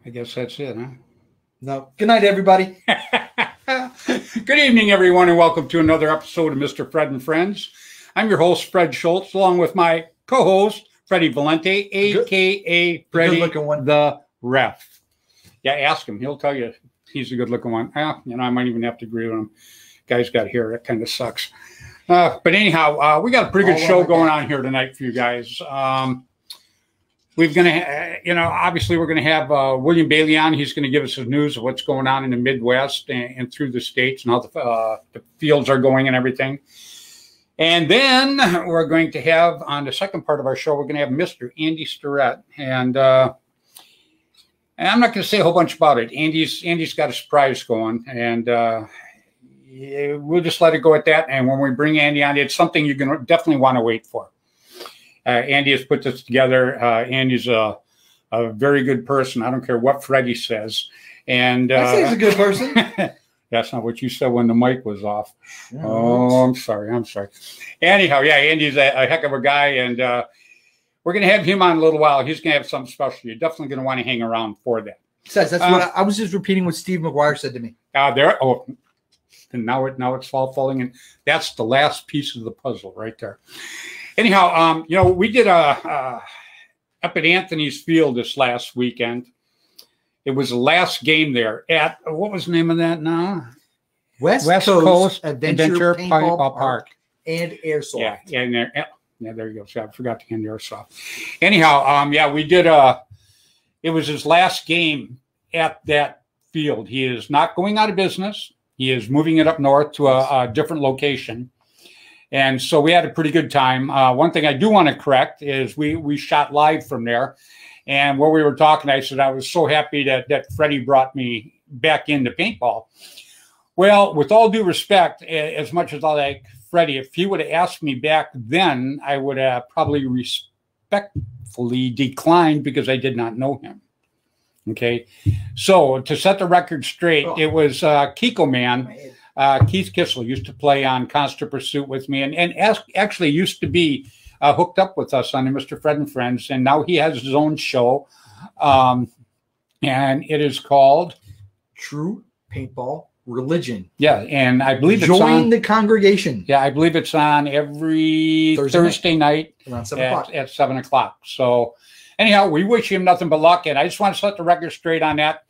I guess that's it, huh? No. Good night, everybody. Good evening, everyone, and welcome to another episode of Mr. Fred and Friends. I'm your host, Fred Schultz, along with my co-host, Freddy Valente, a.k.a. Freddy the Ref. Yeah, ask him. He'll tell you he's a good-looking one. I might even have to agree with him. Guy's got hair. That kind of sucks. But anyhow, we got a pretty good show going on here tonight for you guys. We're going to, obviously we're going to have William Bailey on. He's going to give us the news of what's going on in the Midwest and through the states and how the fields are going and everything. And then we're going to have, on the second part of our show, we're going to have Mr. Andy Starrett. And I'm not going to say a whole bunch about it. Andy's got a surprise going. And we'll just let it go at that. And when we bring Andy on, it's something you're going to definitely want to wait for. Andy has put this together. Andy's a very good person. I don't care what Freddy says. And I say he's a good person. That's not what you said when the mic was off. Yeah, oh, I'm sorry. Anyhow, yeah, Andy's a heck of a guy, and we're going to have him on a little while. He's going to have something special. You're definitely going to want to hang around for that. Besides, that's what I was just repeating what Steve McGuire said to me. And now it's all falling in. That's the last piece of the puzzle right there. Anyhow, we did up at Anthony's Field this last weekend. It was the last game there at, what was the name of that now? West Coast Adventure Paintball Park and Airsoft. Yeah, there you go. So I forgot to end Airsoft. Anyhow, we did it was his last game at that field. He is not going out of business. He is moving it up north to a different location. And so we had a pretty good time. One thing I do want to correct is we shot live from there. And while we were talking, I said I was so happy that Freddy brought me back into paintball. Well, with all due respect, as much as I like Freddy, if he would have asked me back then, I would have probably respectfully declined because I did not know him. Okay. So to set the record straight, it was Kiko Man. Keith Kissel used to play on Constant Pursuit with me and actually used to be hooked up with us on the Mr. Fred and Friends. And now he has his own show. And it is called True Paintball Religion. Yeah. And I believe it's Join the congregation. Yeah. I believe it's on every Thursday night around 7 o'clock. At 7 o'clock. So anyhow, we wish him nothing but luck. And I just want to set the record straight on that.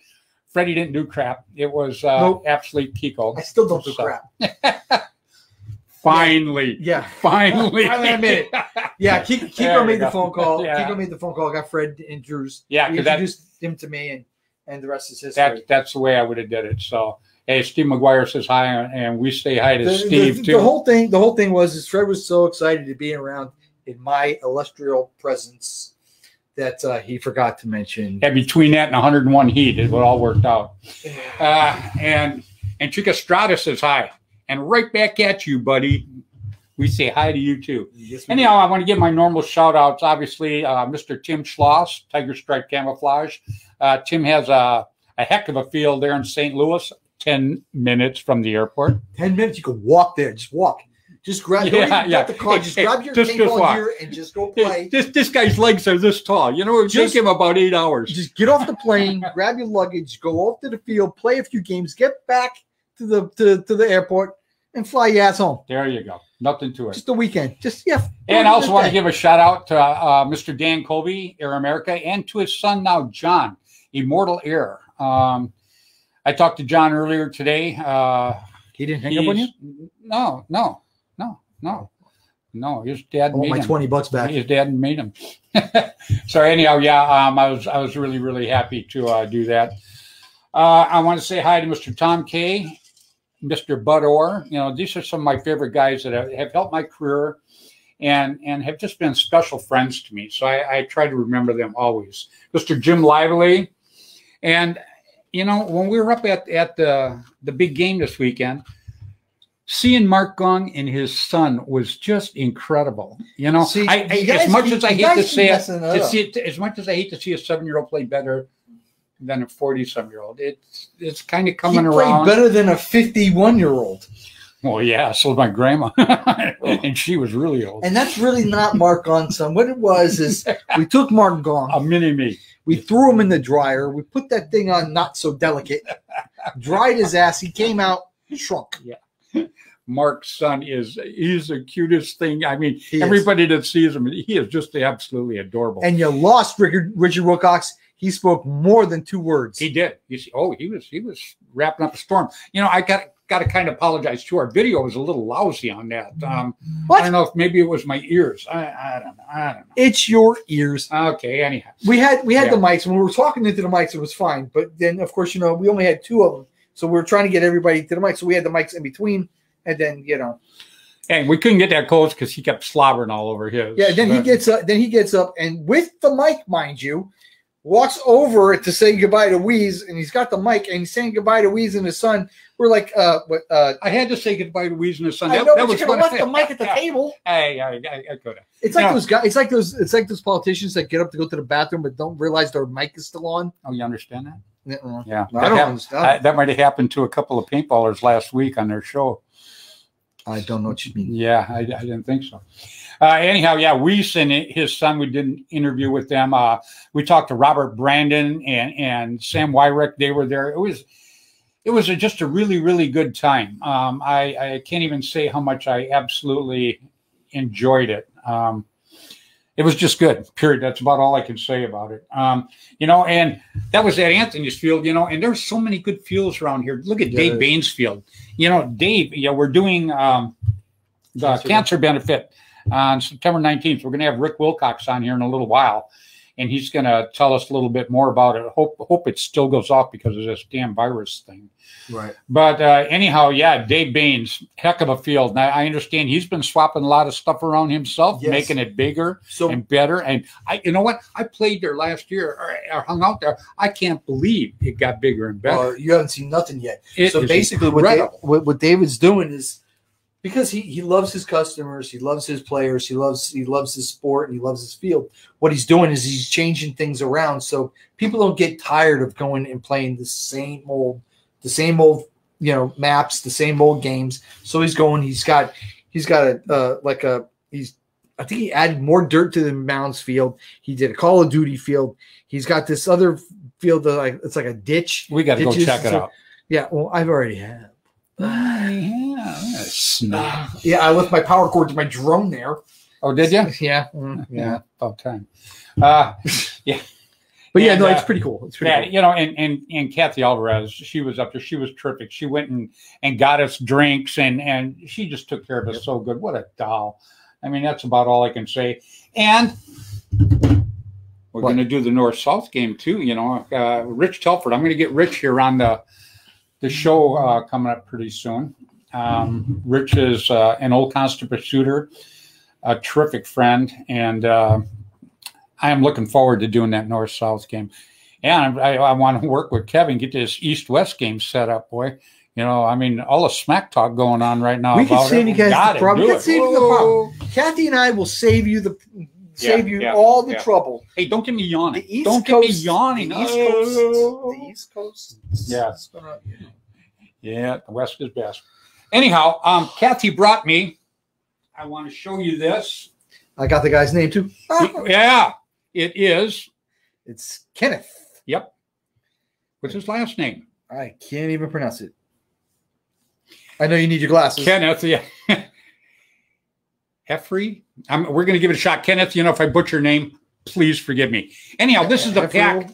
Freddy didn't do crap. It was absolutely Kiko. I still don't do crap. Finally. Yeah. Finally. Finally admit it. Yeah, Kiko made the phone call. Yeah. Kiko made the phone call. Got Fred and Drew's. Yeah, he introduced him to me, and the rest is history. That's the way I would have did it. So, hey, Steve McGuire says hi, and we say hi to Steve, too. The whole thing was Fred was so excited to be around in my illustrious presence that he forgot to mention. Yeah, between that and 101 heat, it all worked out. And Chica Strada says hi. And right back at you, buddy. We say hi to you, too. Yes, anyhow, I want to give my normal shout-outs. Obviously, Mr. Tim Schloss, Tiger Stripe Camouflage. Tim has a heck of a field there in St. Louis, 10 minutes from the airport. 10 minutes? You can walk there. Just walk. Just grab the car. Just grab your paintball gear and just go play. This guy's legs are this tall. It would take him about 8 hours. Just get off the plane, grab your luggage, go off to the field, play a few games, get back to the airport, and fly your ass home. There you go. Nothing to it. Just a weekend. And I also want to give a shout out to Mr. Dan Colby, Air America, and to his son now, John, Immortal Air. I talked to John earlier today. He didn't hang up on you? No. His dad made him. My $20 back. His dad made him. So anyhow, I was really, really happy to do that. I want to say hi to Mr. Tom Kay, Mr. Bud Orr. These are some of my favorite guys that have helped my career and have just been special friends to me. So I try to remember them always. Mr. Jim Lively. And, when we were up at the big game this weekend, seeing Mark Gong and his son was just incredible. As much as I hate to say it, as much as I hate to see a 7-year-old play better than a 40-some-year-old, it's kind of coming around. He played better than a 51-year-old. Well, yeah, so my grandma, and she was really old. And that's really not Mark Gong's son. What it was is we took Mark Gong. A mini-me. We threw him in the dryer. We put that thing on not so delicate. Dried his ass. He came out shrunk. Yeah. Mark's son he's the cutest thing. I mean, everybody that sees him, he is just absolutely adorable. And you lost Richard Wilcox. He spoke more than 2 words. He did. He was wrapping up a storm. You know, I got to kind of apologize too. Our video was a little lousy on that. I don't know if maybe it was my ears. I don't know. It's your ears. Okay. Anyhow, we had the mics. When we were talking into the mics, it was fine. But then, of course, you know, we only had 2 of them, so we were trying to get everybody to the mic. So we had the mics in between, and then and we couldn't get that close because he kept slobbering all over his. Yeah. Then he gets up. Then he gets up, and with the mic, mind you, walks over to say goodbye to Weeze, and he's got the mic, and he's saying goodbye to Weeze and his son. We're like, I had to say goodbye to Weeze and his son. I know, but you could have left the mic at the table. Hey, I could have. It's like those guys. It's like those politicians that get up to go to the bathroom but don't realize their mic is still on. Oh, you understand that? Yeah, I don't understand. That might have happened to a couple of paintballers last week on their show. I don't know what you mean. Yeah, I didn't think so. Anyhow, yeah, Weeze and his son, we did an interview with them. We talked to Robert Brandon and Sam Wyrick. They were there. It was just a really, really good time. I can't even say how much I absolutely enjoyed it. It was just good, period. That's about all I can say about it. You know, and that was at Anthony's Field, you know, and there's so many good fields around here. Look at Dave Baines Field. You know, Dave, we're doing the cancer benefit on September 19th. We're going to have Rick Wilcox on here in a little while, and he's going to tell us a little bit more about it. Hope it still goes off because of this damn virus thing. Right. But anyhow, yeah, Dave Baines, heck of a field. Now, I understand he's been swapping a lot of stuff around himself, making it bigger and better. And you know what? I played there last year or hung out there. I can't believe it got bigger and better. You haven't seen nothing yet. So basically what David's doing is, because he loves his customers, he loves his players, he loves his sport, and he loves his field. What he's doing is he's changing things around so people don't get tired of going and playing the same old, you know, maps, the same old games. So he's got I think he added more dirt to the Mounds field. He did a Call of Duty field. He's got this other field that it's like a ditch. We got to go check it out. Yeah, well, I've already had. Yeah, I left my power cord to my drone there. Oh, did you? Yeah. Yeah. About time. Yeah. But yeah, no, it's pretty cool. It's pretty cool. You know, and Kathy Alvarez, she was up there. She was terrific. She went and got us drinks, and she just took care of us so good. What a doll. I mean, that's about all I can say. And we're going to do the North-South game too. You know, Rich Telford. I'm going to get Rich here on the show coming up pretty soon. Rich is an old constable shooter, a terrific friend, and I am looking forward to doing that North-South game. And I want to work with Kevin, get this East-West game set up, boy. You know, I mean, all the smack talk going on right now. We can save you guys the problem. We can save you the problem. Kathy and I will save you all the trouble. Hey, don't get me yawning. The East Coast. Yeah. Yeah, the West is best. Anyhow, Kathy brought me. I want to show you this. I got the guy's name too. Yeah, it is. It's Kenneth. Yep. What's his last name? I can't even pronounce it. I know you need your glasses. Kenneth, yeah. Heffrey. We're going to give it a shot. Kenneth, you know, if I butcher your name, please forgive me. Anyhow, this is the pack.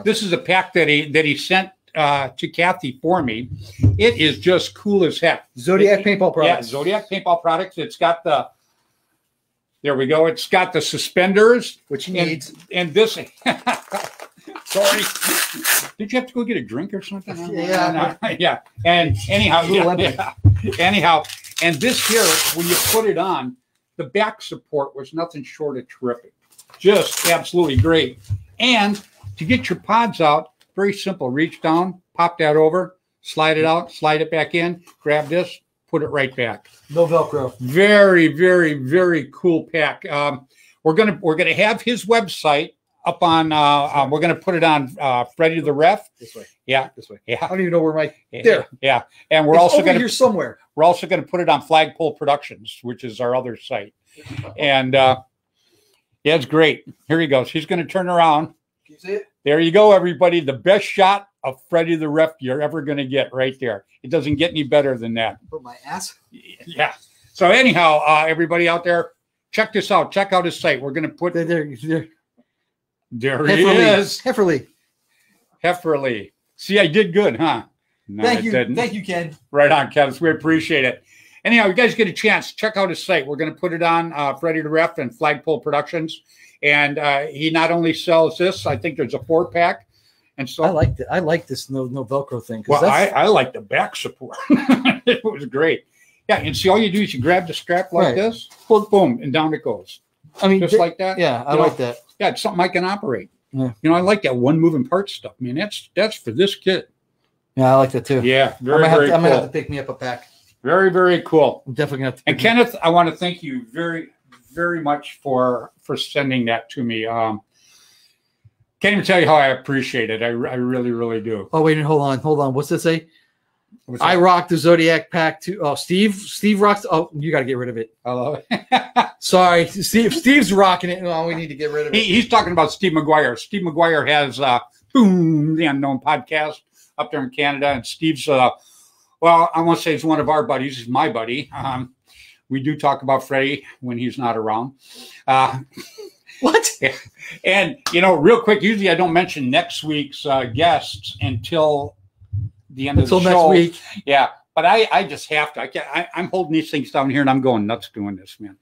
This is a pack that he sent to Kathy for me. It is just cool as heck. Zodiac Paintball Products. Yeah, Zodiac Paintball Products. It's got the, there we go. It's got the suspenders. Which he needs. And this, sorry. Did you have to go get a drink or something? Yeah. No. Yeah. And anyhow, anyhow, and this here, when you put it on, the back support was nothing short of terrific. Just absolutely great. And to get your pods out, very simple. Reach down, pop that over, slide it out, slide it back in, grab this, put it right back. No Velcro. Very, very, very cool pack. We're gonna have his website up on. We're gonna put it on Freddy the Ref. This way. Yeah, this way. Yeah. I don't even know where my there. Yeah, and we're also over here somewhere. We're also gonna put it on Flagpole Productions, which is our other site. And yeah, it's great. Here he goes. He's gonna turn around. You see it? There you go, everybody. The best shot of Freddy the Ref you're ever going to get right there. It doesn't get any better than that. Put my ass. Yeah. So anyhow, everybody out there, check this out. Check out his site. We're going to put there he is. Hefferly. See, I did good, huh? No, thank you. Thank you, Ken. Right on, Ken. We appreciate it. Anyhow, you guys get a chance, check out his site. We're going to put it on Freddy the Ref and Flagpole Productions. And he not only sells this, I think there's a 4-pack. And so I liked it. I like this no Velcro thing. Well, I like the back support. It was great. Yeah, and see, all you do is you grab the strap like this, boom, and down it goes. I mean, just like that. Yeah, I like that. Yeah, it's something I can operate. Yeah. You know, I like that one moving part stuff. I mean, that's for this kid. Yeah, I like that too. Yeah, I'm gonna have to pick me up a pack. Very, very cool. I'm definitely gonna have to. And Kenneth, I want to thank you very, very much for sending that to me. Can't even tell you how I appreciate it. I really, really do. Oh, wait, hold on. What's that say? I rock the Zodiac pack too. Oh, Steve rocks. Oh, you got to get rid of it. I love it. Sorry, Steve's rocking it. No, we need to get rid of it. He's talking about Steve McGuire. Steve McGuire has Boom, the Unknown podcast up there in Canada, and Steve's well, I won't say he's one of our buddies. He's my buddy. We do talk about Freddy when he's not around. What? And you know, real quick, usually I don't mention next week's guests until the end of the show. Next week. Yeah, but I just have to. I'm holding these things down here, and I'm going nuts doing this, man.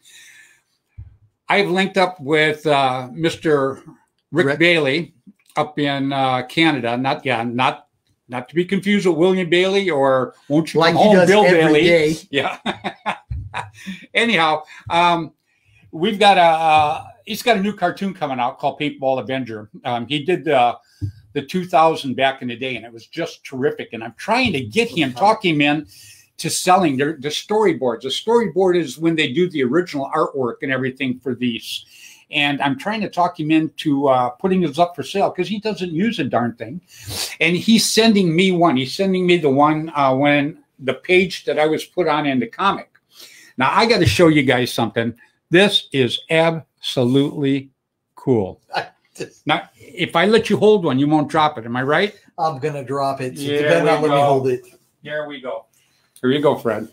I've linked up with Mr. Rick Bailey up in Canada. Not to be confused with William Bailey or Won't You Come Home, Bill Bailey. Day. Yeah. Anyhow, we've got he's got a new cartoon coming out called Paintball Avenger. He did the 2000 back in the day, and it was just terrific. And I'm trying to get him, talk him in to selling the storyboards. The storyboard is when they do the original artwork and everything for these. And I'm trying to talk him into putting this up for sale because he doesn't use a darn thing. And he's sending me one. He's sending me the one when the page that I was put on in the comic. Now, I got to show you guys something. This is absolutely cool. Now, if I let you hold one, you won't drop it. Am I right? I'm going to drop it. So let me hold it. There we go. Here you go, Fred.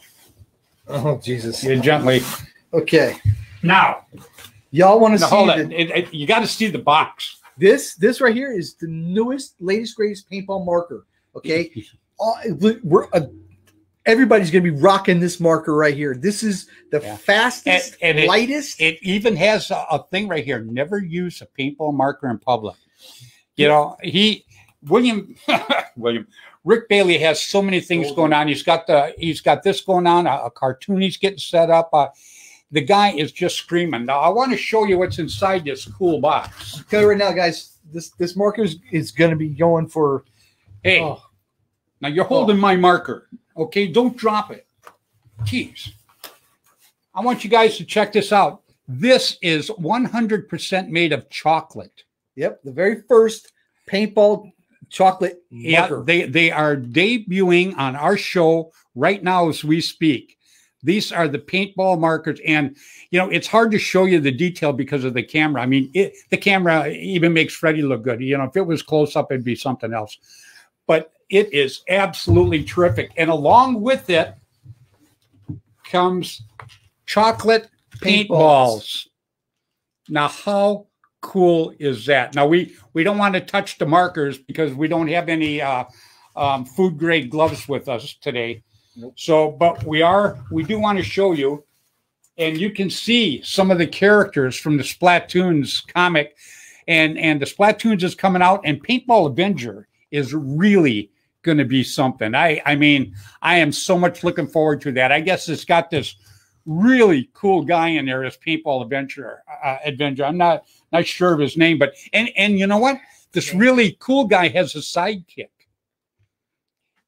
Oh, Jesus. Yeah, gently. Okay. Now. Y'all want to see hold it. You got to see the box. This right here is the newest, latest, greatest paintball marker. Okay. Everybody's going to be rocking this marker right here. This is the fastest, and lightest. It even has a thing right here. Never use a paintball marker in public. You know, Rick Bailey has so many things going on. He's got this going on, a cartoon he's getting set up. The guy is just screaming. Now, I want to show you what's inside this cool box. Okay, right now, guys, this marker is going to be going for. Hey, now you're holding my marker. Okay, don't drop it. Jeez. I want you guys to check this out. This is 100% made of chocolate. Yep, the very first paintball chocolate marker. Yeah, they are debuting on our show right now as we speak. These are the paintball markers, and you know it's hard to show you the detail because of the camera. I mean, the camera even makes Freddy look good. You know, if it was close up, it'd be something else. But it is absolutely terrific, and along with it comes chocolate paintballs. Now, how cool is that? Now, we don't want to touch the markers because we don't have any food grade gloves with us today. Nope. So, but we do want to show you, and you can see some of the characters from the Splatoons comic, and the Splatoons is coming out, and Paintball Avenger is really going to be something. I mean, I am so much looking forward to that. I guess it's got this really cool guy in there, this Paintball Adventure. I'm not sure of his name, but and you know what? This really cool guy has a sidekick.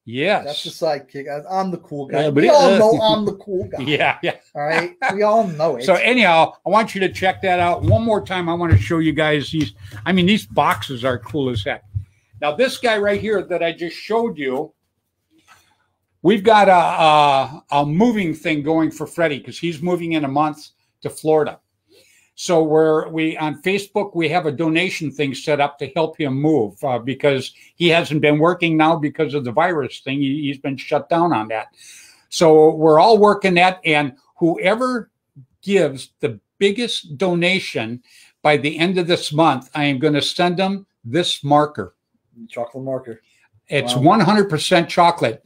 Yes. That's the sidekick. I'm the cool guy. We all know I'm the cool guy. Yeah. All right. We all know it. So anyhow, I want you to check that out. One more time, I want to show you guys these. I mean, these boxes are cool as heck. Now, this guy right here that I just showed you, we've got a moving thing going for Freddy because he's moving in a month to Florida. So we on Facebook, we have a donation thing set up to help him move because he hasn't been working now because of the virus thing. He's been shut down on that. So we're all working that, and whoever gives the biggest donation by the end of this month, I am going to send them this marker. Chocolate marker. It's 100% chocolate.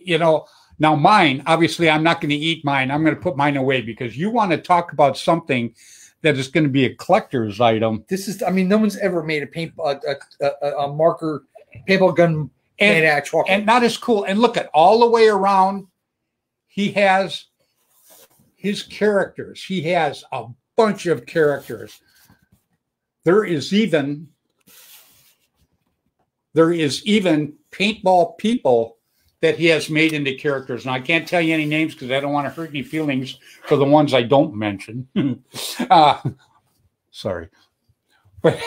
You know, now mine, obviously I'm not going to eat mine. I'm going to put mine away because you want to talk about something that is going to be a collector's item. This is, I mean, no one's ever made a marker, paintball gun made out of chocolate. And not as cool. And look at all the way around, he has his characters. He has a bunch of characters. There is even paintball people that he has made into characters. And I can't tell you any names because I don't want to hurt any feelings for the ones I don't mention. Sorry. But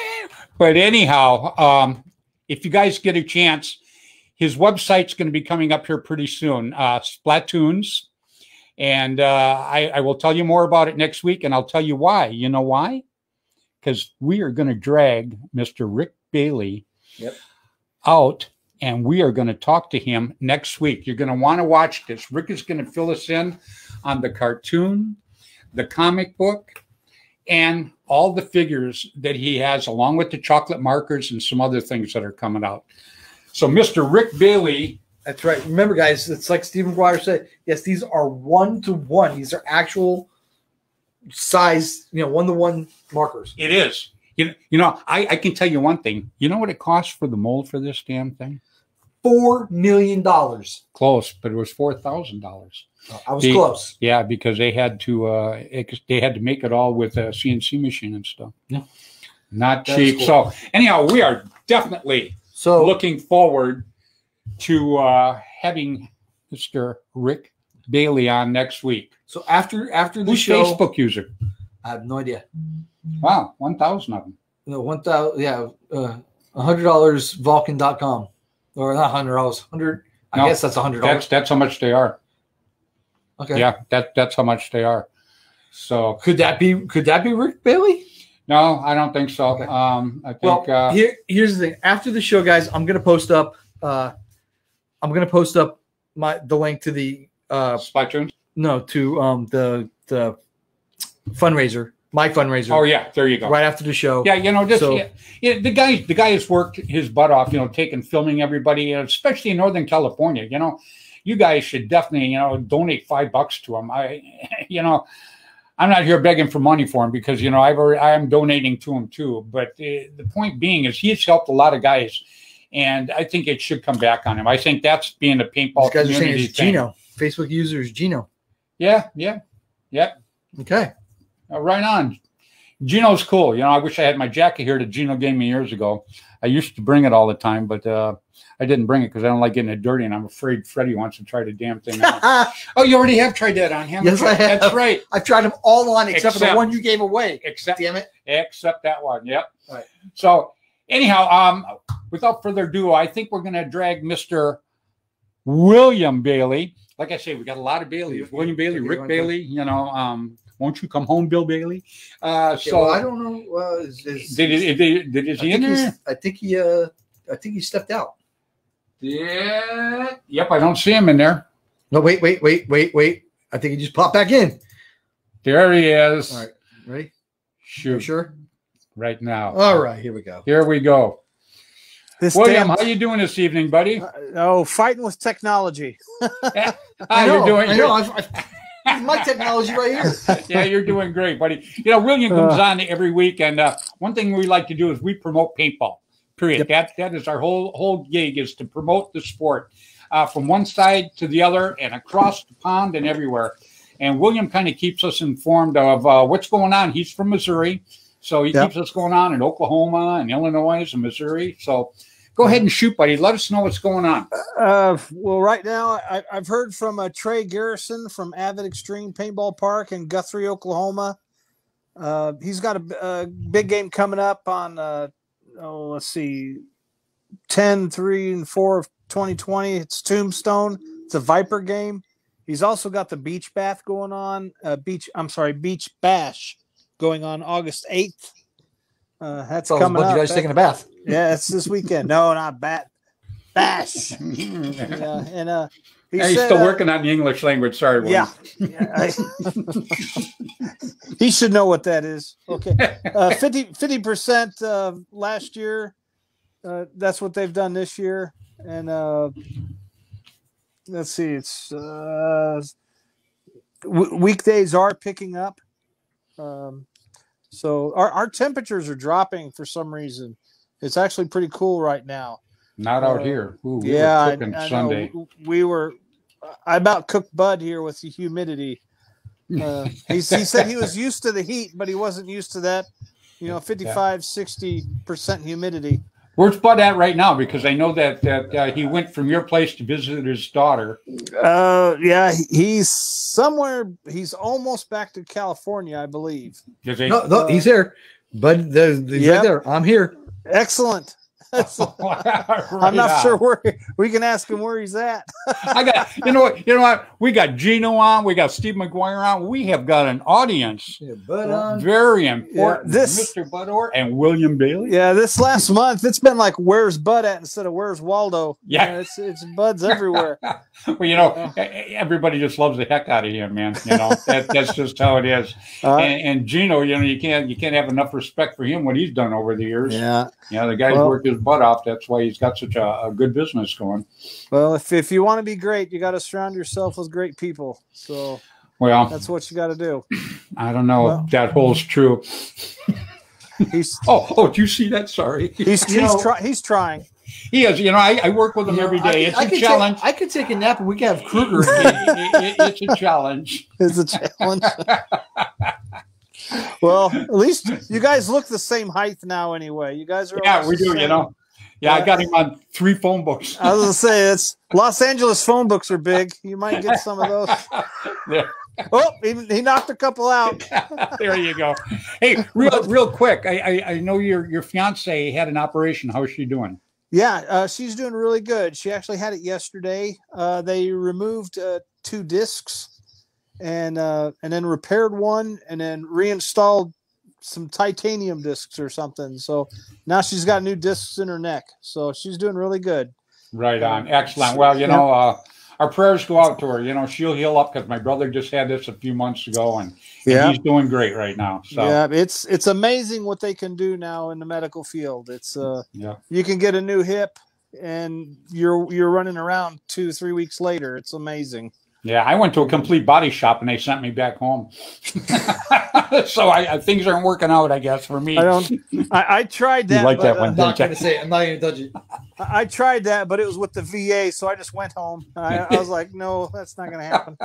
anyhow, if you guys get a chance, his website's going to be coming up here pretty soon, Splatoons. And I will tell you more about it next week, and I'll tell you why. You know why? Because we are going to drag Mr. Rick Bailey out, and we are going to talk to him next week. You're going to want to watch this. Rick is going to fill us in on the cartoon, the comic book, and all the figures that he has, along with the chocolate markers and some other things that are coming out. So Mr. Rick Bailey. That's right. Remember, guys, it's like Stephen McGuire said. Yes, these are 1-to-1. These are actual size, 1-to-1 markers. It is. You know, I can tell you one thing. You know what it costs for the mold for this damn thing? $4 million. Close, but it was $4,000. I was close. Yeah, because they had to make it all with a CNC machine and stuff. Yeah, not cheap. Cool. So anyhow, we are definitely looking forward to having Mr. Rick Bailey on next week. So after the Who's show, Facebook user? I have no idea. Wow, 1,000 of them. No, 1,000. Yeah, $100 Vulcan.com, or not $100. 100. I guess that's $100. That's how much they are. Okay. Yeah, that's how much they are. So could that be Rick Bailey? No, I don't think so. Okay. I think. Well, here's the thing. After the show, guys, I'm gonna post up. I'm gonna post up the link to the Splatoon. No, to the fundraiser. My fundraiser. Oh yeah, there you go. Right after the show. Yeah, the guy has worked his butt off, filming everybody, especially in Northern California. You guys should definitely, donate $5 to him. I'm not here begging for money for him because, I am donating to him too. But the point being is he's helped a lot of guys, and I think it should come back on him. I think that's being a paintball community thing. Gino. Facebook user is Gino. Yeah. Okay. Right on. Gino's cool. I wish I had my jacket here that Gino gave me years ago. I used to bring it all the time, but I didn't bring it because I don't like getting it dirty, and I'm afraid Freddy wants to try the damn thing on. Oh, you already have tried that on him? Yes, I have. That's right. I've tried them all on except for the one you gave away. Damn it. Except that one. Yep. All right. So anyhow, without further ado, I think we're going to drag Mr. William Bailey. Like I say, we got a lot of Baileys. William Bailey, Rick Bailey, won't you come home, Bill Bailey? I don't know. Is he in there? I think he stepped out. Yeah. Yep, I don't see him in there. No, wait. I think he just popped back in. There he is. All right. Ready? Shoot. Sure? Right now. All right, here we go. Here we go. William, how you doing this evening, buddy? Fighting with technology. I know. You're doing I know. My technology right here. Yeah, you're doing great, buddy. William comes on every week, and one thing we like to do is we promote paintball. Period. Yep. That is our whole gig, is to promote the sport from one side to the other and across the pond and everywhere. And William kind of keeps us informed of what's going on. He's from Missouri, so he keeps us going on in Oklahoma and Illinois and Missouri. So go ahead and shoot, buddy. Let us know what's going on. Well, right now, I've heard from Trey Garrison from Avid Extreme Paintball Park in Guthrie, Oklahoma. He's got a big game coming up on, let's see, 10, 3, and 4 of 2020. It's Tombstone. It's a Viper game. He's also got the Beach Bath going on. Beach Bash going on August 8th. That's coming up. You guys taking a bath? Yeah, it's this weekend. No, not bash. Yeah, and he's still working on the English language. Sorry, William. Yeah. He should know what that is. Okay, 50% last year. That's what they've done this year, and let's see, it's weekdays are picking up. So our temperatures are dropping for some reason. It's actually pretty cool right now. Not out here. Ooh, I Sunday. I about cooked Bud here with the humidity. He said he was used to the heat, but he wasn't used to that, 55-60% humidity. Where's Bud at right now? Because I know that he went from your place to visit his daughter. He's somewhere. He's almost back to California, I believe. No, he's there. Bud, he's right there. I'm here. Excellent. I'm not sure where we can ask him where he's at. I got you know what we got Gino on, we got Steve McGuire on. We have got an audience. Bud on. Very important. Mr. Budor and William Bailey. Yeah, this last month it's been like where's Bud at instead of where's Waldo. Yeah, it's Bud's everywhere. Well, everybody just loves the heck out of him, man. That's just how it is. And Gino, you can't have enough respect for him what he's done over the years. Yeah, the guy's worked his butt off. That's why he's got such a good business going. Well, if you want to be great, you got to surround yourself with great people. So, that's what you got to do. I don't know if that holds true. Do you see that? Sorry, he's trying. He is. I work with him every day. It's a challenge. I could take a nap and we could have Kruger. It's a challenge. It's a challenge. Well, at least you guys look the same height now anyway. You guys are we do, I got him on 3 phone books. I was going to say, it's Los Angeles phone books are big. You might get some of those. There. Oh, he knocked a couple out. There you go. Hey, real quick. I know your fiance had an operation. How's she doing? Yeah, she's doing really good. She actually had it yesterday. They removed 2 discs. And then repaired one and then reinstalled some titanium discs or something. So now she's got new discs in her neck. So she's doing really good. Right on. Excellent. Well, our prayers go out to her. She'll heal up because my brother just had this a few months ago and he's doing great right now. So it's amazing what they can do now in the medical field. It's you can get a new hip and you're running around 2-3 weeks later. It's amazing. Yeah, I went to a complete body shop and they sent me back home. So things aren't working out, I guess, for me. I tried that. You like that one? I'm not going to say it. I'm not going to touch it. I tried that, but it was with the VA, so I just went home. I was like, no, that's not going to happen.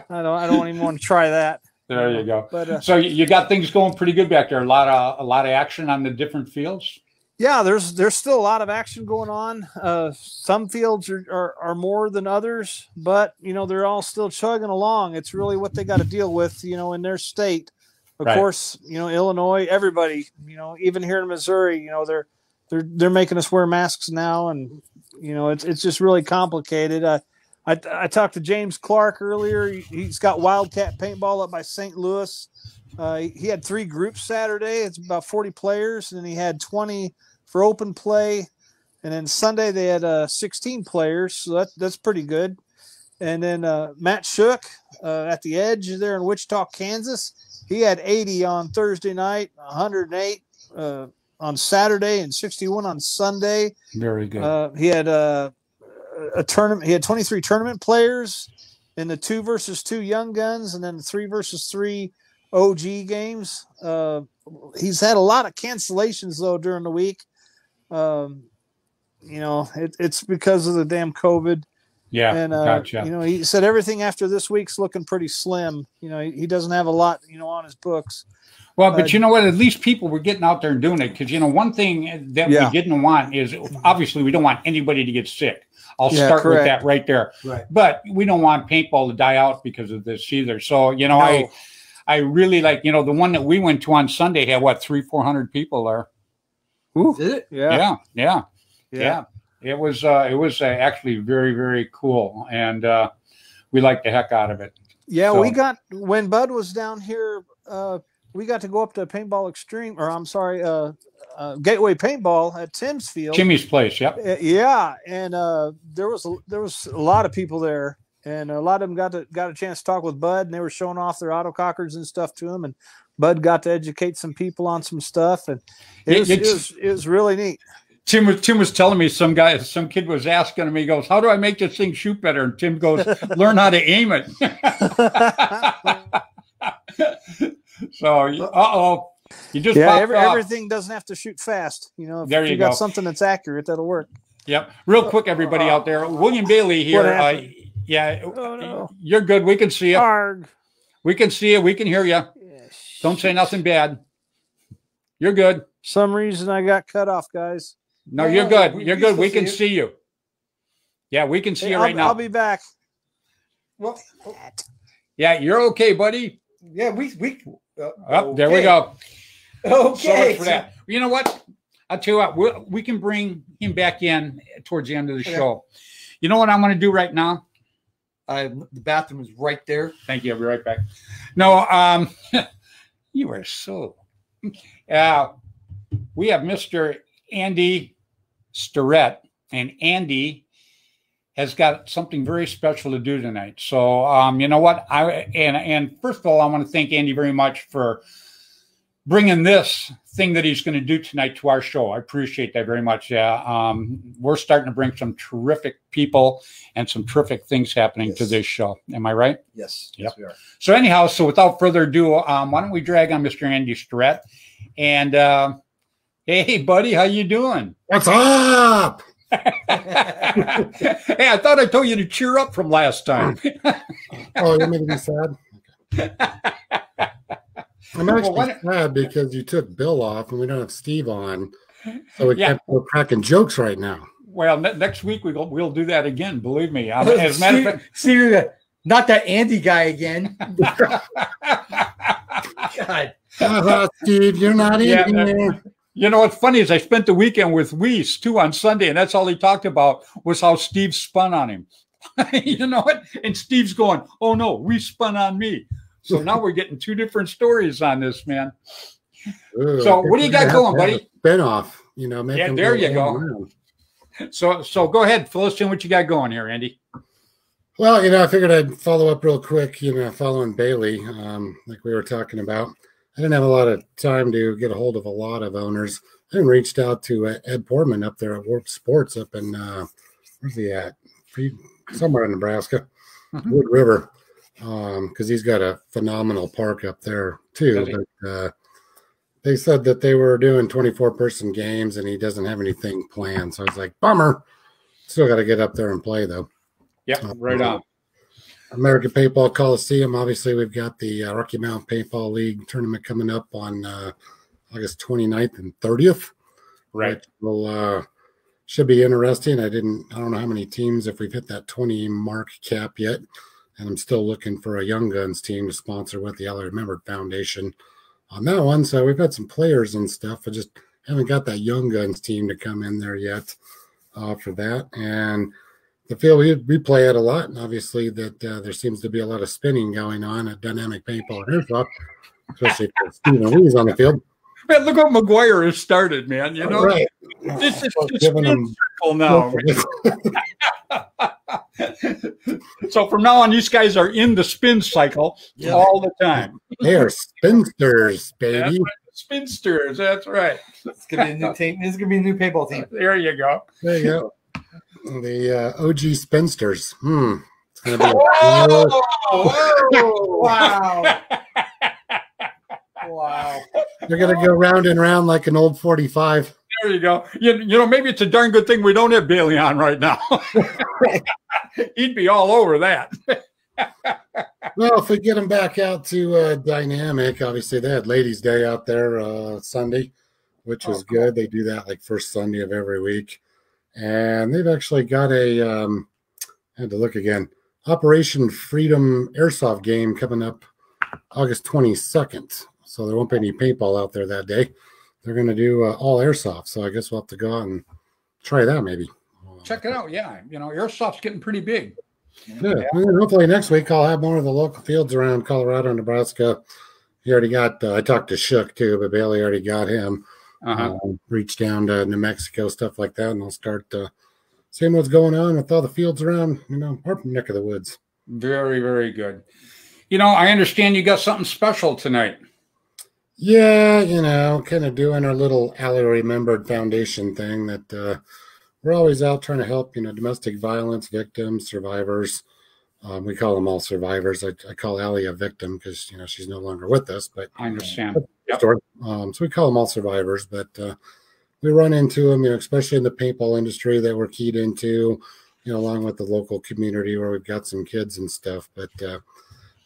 I don't even want to try that. There you go. But so you got things going pretty good back there. A lot of action on the different fields. Yeah, there's still a lot of action going on. Some fields are more than others, but they're all still chugging along. It's really what they got to deal with, in their state. Of course, Illinois, everybody, even here in Missouri, they're making us wear masks now, and it's just really complicated. I talked to James Clark earlier. He's got Wildcat Paintball up by St. Louis. He had 3 groups Saturday. It's about 40 players, and then he had 20 for open play, and then Sunday they had 16 players, so that's pretty good. And then Matt Shook at the Edge there in Wichita, Kansas, he had 80 on Thursday night, 108 on Saturday, and 61 on Sunday. Very good. He had a tournament. He had 23 tournament players in the 2 versus 2 young guns, and then 3 versus 3 OG games. He's had a lot of cancellations though during the week. It's because of the damn COVID. Yeah, and gotcha. He said everything after this week's looking pretty slim. He doesn't have a lot, on his books. Well, but you know what? At least people were getting out there and doing it because one thing that we didn't want is obviously we don't want anybody to get sick. I'll start with that right there. Right. But we don't want paintball to die out because of this either. So No. I really like the one that we went to on Sunday had 300-400 people there. Ooh. Did it? Yeah. It was actually very, very cool, and we liked the heck out of it. Yeah, so. We got when Bud was down here we got to go up to Paintball Extreme, or I'm sorry, Gateway Paintball at Tim's Field. Jimmy's place, yep. Yeah, and there was a lot of people there, and a lot of them got a chance to talk with Bud, and they were showing off their autocockers and stuff to him, and Bud got to educate some people on some stuff, and it was really neat. Tim was telling me some kid was asking him, he goes, "How do I make this thing shoot better?" And Tim goes, "Learn how to aim it." So, you just everything doesn't have to shoot fast. You know, if you got something that's accurate, that'll work. Yep. Real quick, everybody out there, William Bailey here. You're good. We can see you. Arg. We can see you. We can hear you. Yeah, don't say nothing bad. You're good. Some reason I got cut off, guys. No, you're good. You're good. We can see you. Yeah, we can see you right now. I'll be back. Well, yeah, you're okay, buddy. Yeah, we. There we go. Okay. So for that. You know what? I'll tell you what. We can bring him back in towards the end of the show. You know what I'm going to do right now? The bathroom is right there. Thank you. I'll be right back. No, you are so. We have Mr. Andy Starrett, and Andy has got something very special to do tonight. So, you know what? And first of all, I want to thank Andy very much for bringing this thing that he's going to do tonight to our show. I appreciate that very much. Yeah, we're starting to bring some terrific people and some terrific things happening to this show. Am I right? Yes. Yep. Yes, we are. So anyhow, so without further ado, why don't we drag on Mr. Andy Starrett? And hey, buddy, how you doing? What's up? Hey, I thought I told you to cheer up from last time. Oh, you made me sad? Okay. I'm actually sad because you took Bill off and we don't have Steve on. So we can't go cracking jokes right now. Well, next week we'll do that again, believe me. As a matter of fact, see, not that Andy guy again. God. Steve, you're not in here. You know, what's funny is I spent the weekend with Weiss, too, on Sunday, and that's all he talked about was how Steve spun on him. You know what? And Steve's going, "Oh, no, we spun on me." So now we're getting two different stories on this, man. Ooh, so what do you got going, buddy? Spin-off, you know. Make there you go. Around. So go ahead. Fill us in what you got going here, Andy. Well, you know, I figured I'd follow up real quick, you know, following Bailey, like we were talking about. I didn't have a lot of time to get a hold of a lot of owners. I reached out to Ed Portman up there at Warp Sports up in, where's he at? Somewhere in Nebraska, Wood River, because he's got a phenomenal park up there too. But they said that they were doing 24-person games and he doesn't have anything planned. So I was like, bummer. Still got to get up there and play though. Yeah, right on. American Paintball Coliseum. Obviously, we've got the Rocky Mountain Paintball League tournament coming up on August 29th and 30th. Right. Will should be interesting. I don't know how many teams, if we've hit that 20 mark cap yet. And I'm still looking for a Young Guns team to sponsor with the Ally Remembered Foundation on that one. So we've got some players and stuff. I just haven't got that Young Guns team to come in there yet for that. And the field we play at a lot, and obviously that there seems to be a lot of spinning going on at Dynamic Paintball and Airsoft, especially if Stephen Lee's on the field. Man, look what McGuire has started, man. You know, right. This is spin circle now. So from now on, these guys are in the spin cycle all the time. They are spinsters, baby. That's right. Spinsters. That's right. It's gonna be a new team. This is gonna be a new paintball team. There you go. There you go. The OG spinsters. It's gonna be wow. Wow. They're gonna go round and round like an old 45. There you go. You know, maybe it's a darn good thing we don't have Bailey on right now. He'd be all over that. Well, if we get them back out to Dynamic, obviously they had Ladies' Day out there Sunday, which was good. They do that like first Sunday of every week. And they've actually got a, I had to look again, Operation Freedom Airsoft game coming up August 22nd. So there won't be any paintball out there that day. They're going to do all airsoft. So I guess we'll have to go out and try that maybe. Check it out. Yeah. You know, airsoft's getting pretty big. Yeah. And hopefully next week I'll have more of the local fields around Colorado, Nebraska, he already got. I talked to Shook too, but Bailey already got him. Reached down to New Mexico, stuff like that, and I'll start seeing what's going on with all the fields around, our neck of the woods. Very, very good. I understand you got something special tonight. Yeah, kind of doing our little Allie Remembered Foundation thing that we're always out trying to help, domestic violence victims, survivors. We call them all survivors. I call Allie a victim because, she's no longer with us. But I understand. Yep. So we call them all survivors. But we run into them, especially in the paintball industry that we're keyed into, along with the local community where we've got some kids and stuff. But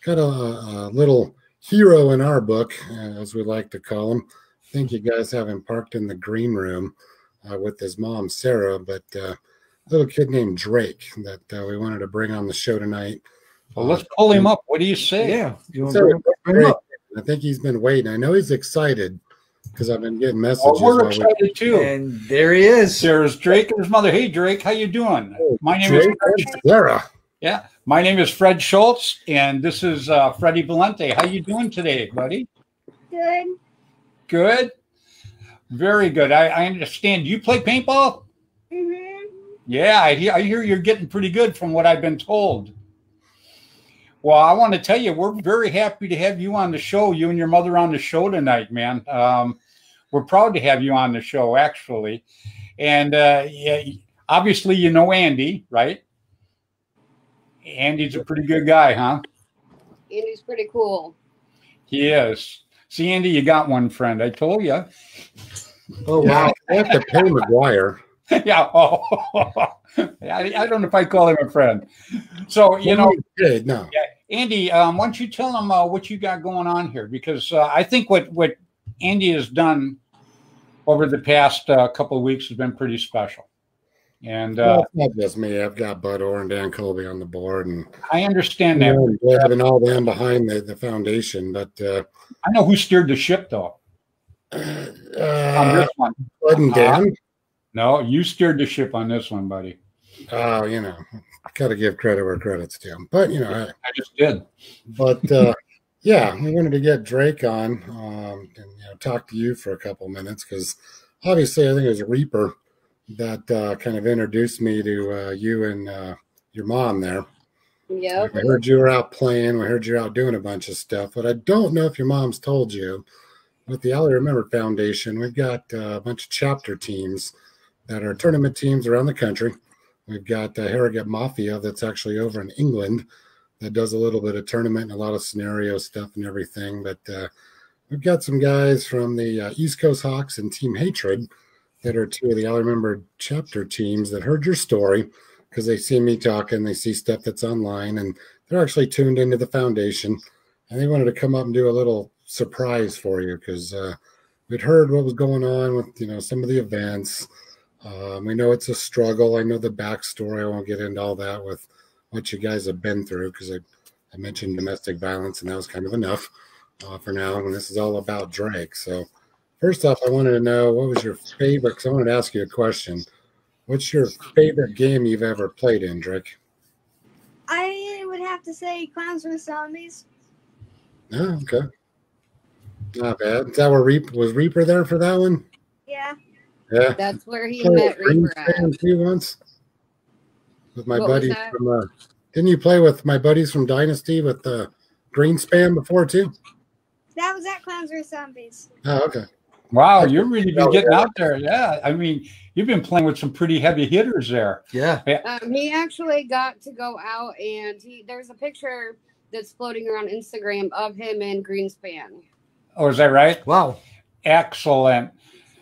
got a little hero in our book, as we like to call him. I think you guys have him parked in the green room with his mom, Sarah, but a little kid named Drake that we wanted to bring on the show tonight. Well, let's pull him up. What do you say? Yeah. You want to bring him up? I think he's been waiting. I know he's excited because I've been getting messages. Oh, we're excited too. And there he is. There's Drake and his mother. Hey, Drake, how you doing? My name Drake is Sarah. Yeah, my name is Fred Schultz, and this is Freddy Valente. How you doing today, buddy? Good. Good. Very good. I understand. You play paintball? Mm-hmm. Yeah, I hear you're getting pretty good from what I've been told. Well, I want to tell you, we're very happy to have you on the show, you and your mother on the show tonight, man. We're proud to have you on the show, actually. And yeah, obviously, you know Andy, right? Andy's a pretty good guy, huh? Andy's pretty cool. He is. See, Andy, you got one friend. I told you. Oh, wow. I have to pay McGuire. Yeah. Oh, I don't know if I call him a friend. So, No. yeah, Andy, why don't you tell him what you got going on here? Because I think what Andy has done over the past couple of weeks has been pretty special. And it's not just me. I've got Bud Orr and Dan Colby on the board, and I understand that. Having all them behind the foundation, but I know who steered the ship, though. On this one, Bud and Dan. No, you steered the ship on this one, buddy. Oh, got to give credit where credit's due. But I just did. But yeah, we wanted to get Drake on and talk to you for a couple minutes because obviously I think it was Reaper that kind of introduced me to you and your mom there. Yeah. I heard you were out playing. We heard you were out doing a bunch of stuff, but I don't know if your mom's told you. With the Allie Remembered Foundation, we've got a bunch of chapter teams that are tournament teams around the country. We've got Harrogate Mafia that's actually over in England that does a little bit of tournament and a lot of scenario stuff and everything. But we've got some guys from the East Coast Hawks and Team Hatred that are two of the Allie Remembered chapter teams that heard your story because they see me talking, they see stuff that's online, and they're actually tuned into the foundation. And they wanted to come up and do a little surprise for you because we'd heard what was going on with some of the events. We know it's a struggle. I know the backstory. I won't get into all that with what you guys have been through because I mentioned domestic violence, and that was kind of enough for now. And this is all about Drake. So first off, I wanted to know what was your favorite, because I wanted to ask you a question. What's your favorite game you've ever played in, Drake? I would have to say Clowns vs. Zombies. Oh, okay. Not bad. Is that where Reaper there for that one? Yeah. Yeah. That's where he met Reaper at. Once with my What was buddies that? from didn't you play with my buddies from Dynasty with the Greenspan before too? That was at Clowns vs. Zombies. Oh, okay. Wow, you've really been getting out there. Yeah, I mean, you've been playing with some pretty heavy hitters there. Yeah. He actually got to go out, and there's a picture that's floating around Instagram of him in Greenspan. Oh, is that right? Wow. Excellent.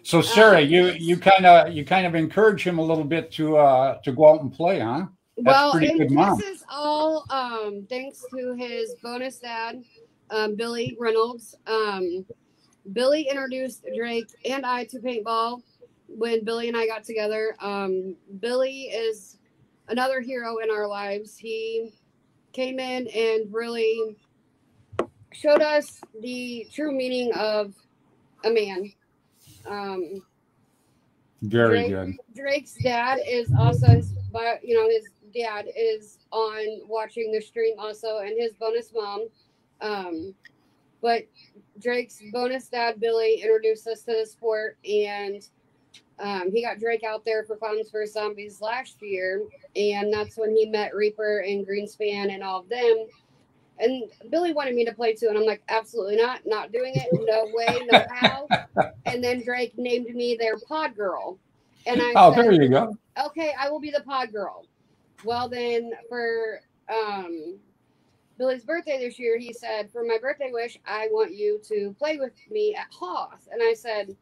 So, Sarah, you kind of encourage him a little bit to go out and play, huh? Well, pretty and good, Mom. this is all thanks to his bonus dad, Billy Reynolds. Billy introduced Drake and I to paintball when Billy and I got together. Billy is another hero in our lives. He came in and really showed us the true meaning of a man. Very good. Drake's dad is also his dad is on watching the stream also, and his bonus mom. But Drake's bonus dad, Billy, introduced us to the sport, and he got Drake out there for Clowns vs. Zombies last year, and that's when he met Reaper and Greenspan and all of them. And Billy wanted me to play too, and I'm like, absolutely not doing it, no way, no how. And then Drake named me their pod girl, and I said, there you go. Okay, I will be the pod girl. Well, then for Billy's birthday this year, he said, for my birthday wish, I want you to play with me at Hoth. And I said,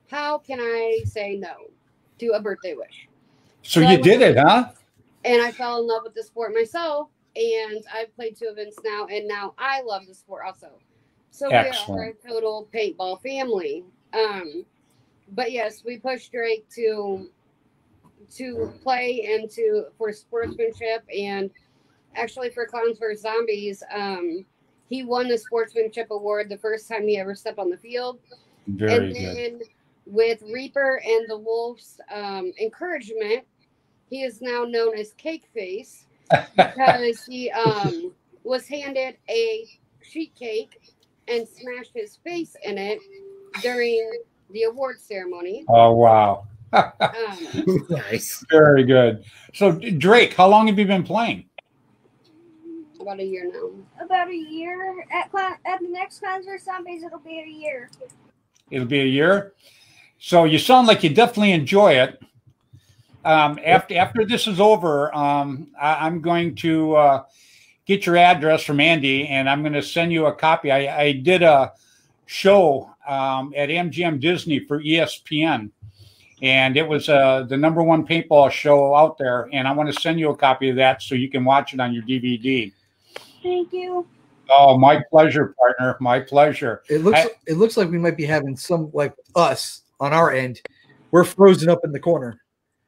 how can I say no to a birthday wish? So you did it, huh? And I fell in love with the sport myself. And I've played 2 events now, and now I love the sport also. So Excellent. We are a total paintball family. But yes, we pushed Drake to play and for sportsmanship, and actually for Clowns vs. Zombies, he won the sportsmanship award the first time he ever stepped on the field. Very good. Then with Reaper and the Wolves' encouragement, he is now known as Cake Face. Because he was handed a sheet cake and smashed his face in it during the award ceremony. Oh, wow. Nice. Very good. So, Drake, how long have you been playing? About a year now. About a year. At the next Clowns vs. Zombies, it'll be a year. It'll be a year? So you sound like you definitely enjoy it. After this is over, I'm going to get your address from Andy, and I'm going to send you a copy. I did a show at MGM Disney for ESPN, and it was the #1 paintball show out there, and I want to send you a copy of that so you can watch it on your DVD. Thank you. Oh, my pleasure, partner. My pleasure. It looks like we might be having some, like us on our end. We're frozen up in the corner.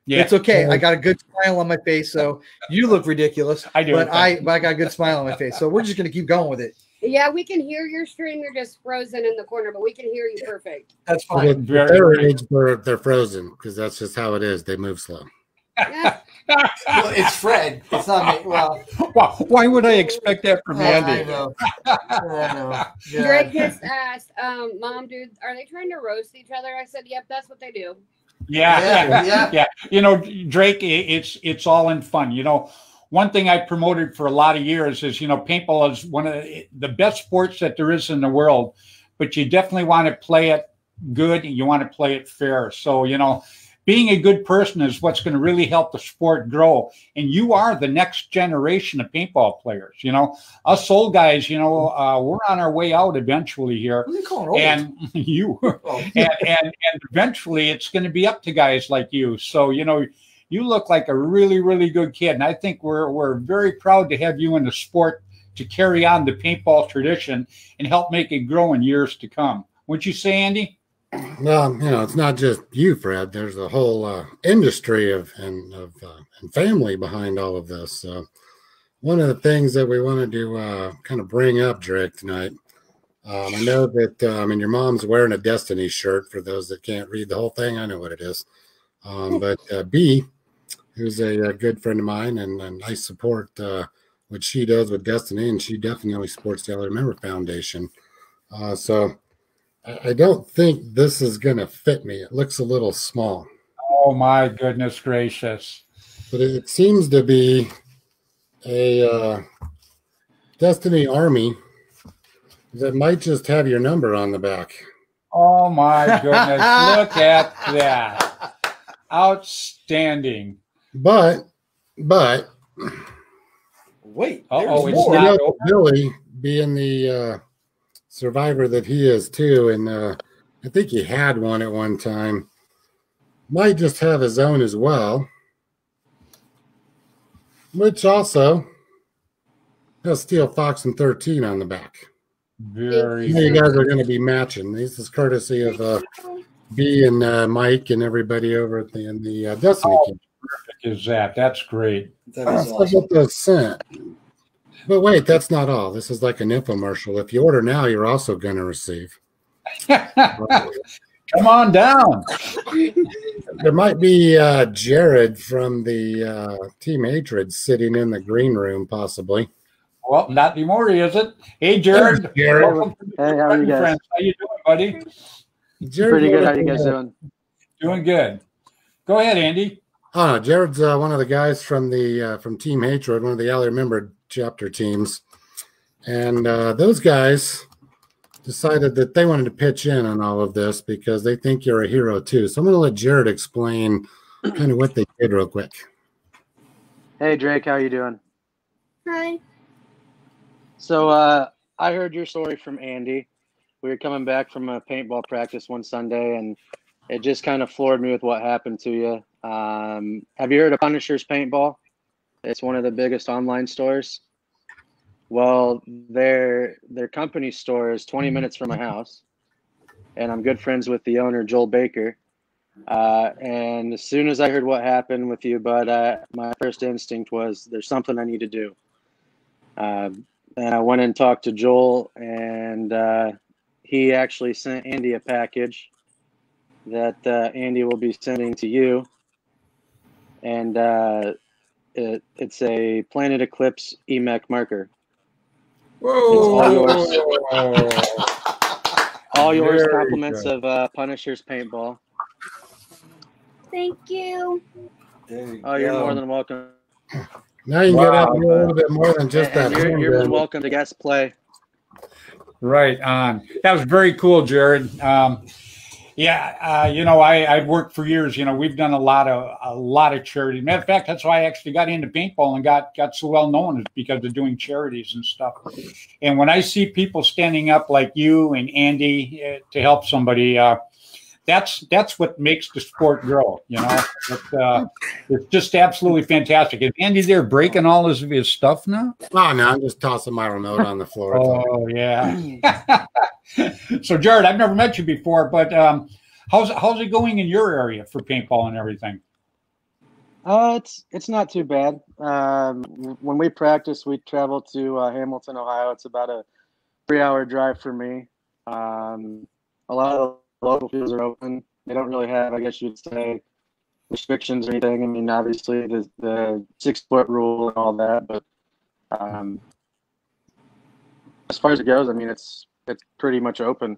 Yeah, it's okay. I got a good smile on my face, so you look ridiculous. I do, but I got a good smile on my face, so we're just gonna keep going with it. Yeah, we can hear your stream. You're just frozen in the corner, but we can hear you perfect. That's fine. Their age, they're frozen because that's just how it is. They move slow. Well, it's Fred. It's not me. Well, why would I expect that from Andy? I know. I know. Yeah. Drake just asked, "Mom, dude, are they trying to roast each other?" I said, "Yep, that's what they do." Yeah. You know, Drake, it's all in fun. You know, one thing I promoted for a lot of years is, you know, paintball is one of the best sports that there is in the world, but you definitely want to play it good and you want to play it fair. So, you know, being a good person is what's going to really help the sport grow. And you are the next generation of paintball players. You know, us old guys, you know, we're on our way out eventually here. What are you calling old? And you, and eventually it's going to be up to guys like you. So, you know, you look like a really, really good kid. And I think we're very proud to have you in the sport to carry on the paintball tradition and help make it grow in years to come. Wouldn't you say, Andy? Well, you know, it's not just you, Fred. There's a whole industry and family behind all of this. One of the things that we wanted to kind of bring up, Drake, tonight, I know that your mom's wearing a Destiny shirt. For those that can't read the whole thing, I know what it is. But B, who's a good friend of mine, and I support what she does with Destiny, and she definitely supports the Other Member Foundation. So I don't think this is going to fit me. It looks a little small. Oh, my goodness gracious. But it seems to be a Destiny Army that might just have your number on the back. Oh, my goodness. Look at that. Outstanding. But wait. It's not over. Billy being the survivor that he is too, and I think he had one at one time, might just have his own as well, which also has Steel Fox and 13 on the back. Very you guys are going to be matching. This is courtesy of B and Mike and everybody over at the Destiny Camp. Perfect is that. That's great. That is awesome. The scent. But wait, that's not all. This is like an infomercial. If you order now, you're also going to receive. Come on down. There might be Jared from the Team Hatred sitting in the green room, possibly. Well, not anymore, is it? Hey, Jared. Jared. Hey, how are you guys? Friends. How you doing, buddy? Jared, pretty good. How you guys doing? Doing good. Go ahead, Andy. Oh, Jared's one of the guys from the from Team Hatred, one of the Alley Remembered chapter teams, and those guys decided that they wanted to pitch in on all of this because they think you're a hero too. So I'm going to let Jared explain kind of what they did real quick. Hey, Drake, how you doing? Hi. So I heard your story from Andy. We were coming back from a paintball practice one Sunday, and it just kind of floored me with what happened to you. Have you heard of Punisher's Paintball? It's one of the biggest online stores. Well, their company store is 20 minutes from my house, and I'm good friends with the owner, Joel Baker. And as soon as I heard what happened with you, bud, my first instinct was there's something I need to do. And I went and talked to Joel, and he actually sent Andy a package that Andy will be sending to you. And it's a Planet Eclipse EMEC marker. Whoa! All yours, compliments of Punisher's Paintball. Thank you. Oh, you're more than welcome. Now you can get out a little bit more than just that. You're welcome to guest play. Right on. That was very cool, Jared. You know, I've worked for years. You know, we've done a lot of charity. Matter of fact, that's why I actually got into paintball and got so well known, is because of doing charities and stuff. And when I see people standing up like you and Andy to help somebody, that's what makes the sport grow. You know, it's just absolutely fantastic. Is Andy there breaking all his stuff now? Oh no, I'm just tossing my remote on the floor. Oh yeah. So Jared, I've never met you before, but how's it going in your area for paintball and everything? It's not too bad. When we practice, we travel to Hamilton, Ohio. It's about a 3-hour drive for me. A lot of local fields are open. They don't really have, I guess you'd say, restrictions or anything. I mean, obviously the 6-foot rule and all that, but as far as it goes, I mean, it's pretty much open.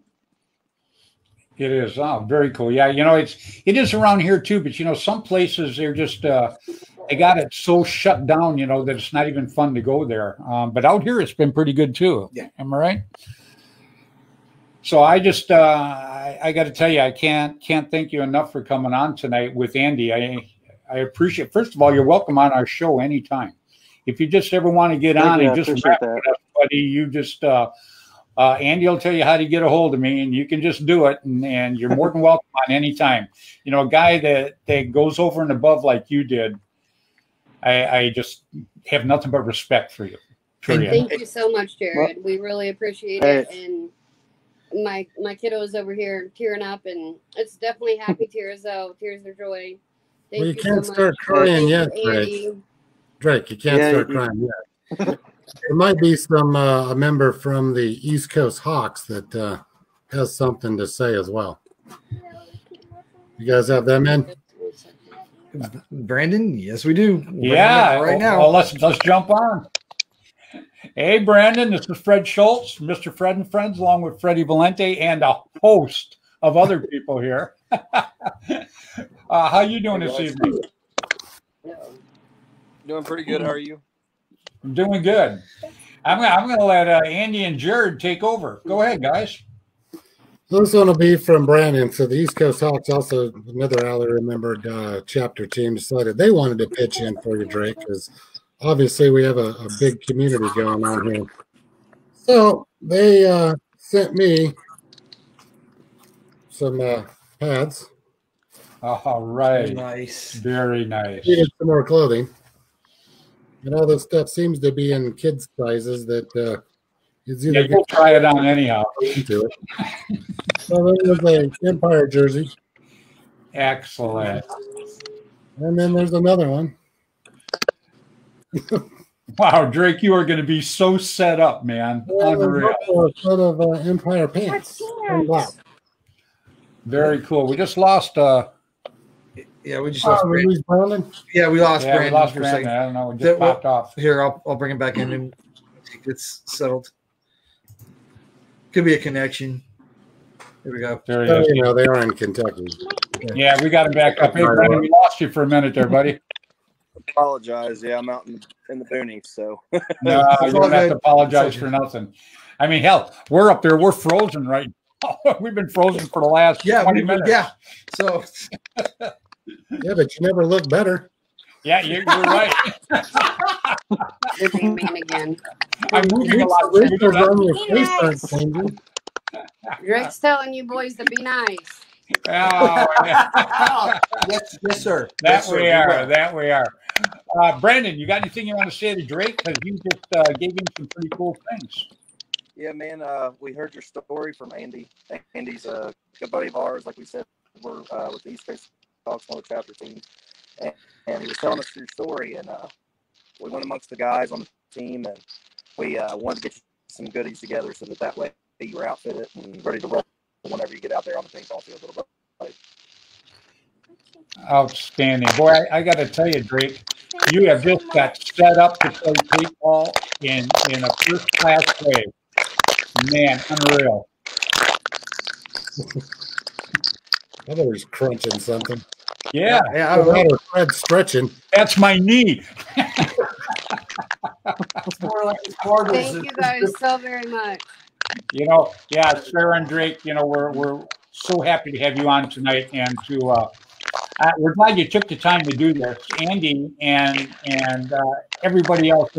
It is. Oh, very cool. Yeah, you know, it is around here too, but you know, some places they're just they got it so shut down, you know, that it's not even fun to go there. But out here it's been pretty good too. Yeah. Am I right? So I just I got to tell you, I can't thank you enough for coming on tonight with Andy. I appreciate. First of all, you're welcome on our show anytime. If you just ever want to get on and just rap with us, buddy, you just Andy will tell you how to get a hold of me, and you can just do it, and you're more than welcome on anytime. You know, a guy that goes over and above like you did, I just have nothing but respect for you. Thank you so much, Jared. We really appreciate it. And my kiddos over here tearing up, and it's definitely happy tears, though, tears of joy. Well, you can't start crying yet, Drake. You can't start crying yet. There might be some a member from the East Coast Hawks that has something to say as well. You guys have that, man? Brandon, yes, we do. Yeah, right now. Well, let's jump on. Hey, Brandon, this is Fred Schultz, Mr. Fred and Friends, along with Freddy Valente and a host of other people here. How you doing this evening? Doing pretty good. How are you? I'm doing good. I'm going to let Andy and Jared take over. Go ahead, guys. This one will be from Brandon. So the East Coast Hawks, also another Alley Remembered chapter team, decided they wanted to pitch in for you, Drake, because obviously we have a big community going on here. So they sent me some pads. All right. Very nice. Very nice. Needed some more clothing. And all this stuff seems to be in kids' sizes that is either we'll try it on anyhow. Into it. So there's an Empire jersey. Excellent. And then there's another one. Wow, Drake, you are going to be so set up, man. Unreal. A set of Empire pants and black. Very cool. We just lost. Yeah, we just lost Brandon. Yeah, we lost Brandon. We lost Brandon. I don't know. It just popped off. Here, I'll bring him back in. think it's settled. Could be a connection. Here we go. They are in Kentucky. Yeah, we got him back up. Hey, Brandon, we lost you for a minute there, buddy. Apologize. Yeah, I'm out in the boonies, so. No, you don't have to apologize for nothing. I mean, hell, we're up there. We're frozen right now. We've been frozen for the last 20 minutes. Yeah. So. Yeah, but you never look better. Yeah, you're right. Busy man again. I'm moving a lot. Drake's telling you boys to be nice. Oh, yeah. yes, sir. That we are. Brandon, you got anything you want to say to Drake? Because you just gave him some pretty cool things. Yeah, man. We heard your story from Andy. Andy's a good buddy of ours. Like we said, we're with the East Coast Talks, one of the chapter teams. And he was telling us your story, and we went amongst the guys on the team, and we wanted to get some goodies together so that way you were outfitted and ready to roll whenever you get out there on the paintball field. Outstanding. Boy, I got to tell you, Drake, you have just got set up to play paintball in a first-class way. Man, unreal. I thought he was crunching something. Yeah. I don't know. Fred stretching. That's my knee. Thank you guys so very much. Sarah and Drake, we're so happy to have you on tonight, and to we're glad you took the time to do this. Andy and everybody else,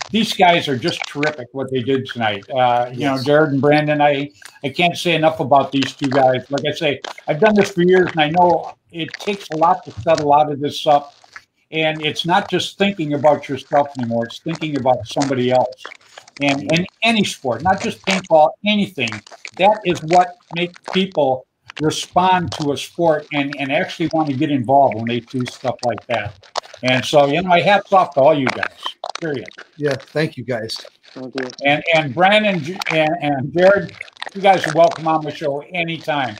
these guys are just terrific what they did tonight. Jared and Brandon, I can't say enough about these two guys. Like I say, I've done this for years, and I know it takes a lot to set a lot of this up. And it's not just thinking about yourself anymore. It's thinking about somebody else. And in any sport, not just paintball, anything, that is what makes people respond to a sport and actually want to get involved when they do stuff like that. And so, my hat's off to all you guys. Period. Yeah, thank you guys. Thank you. And Brandon and Jared, you guys are welcome on the show anytime.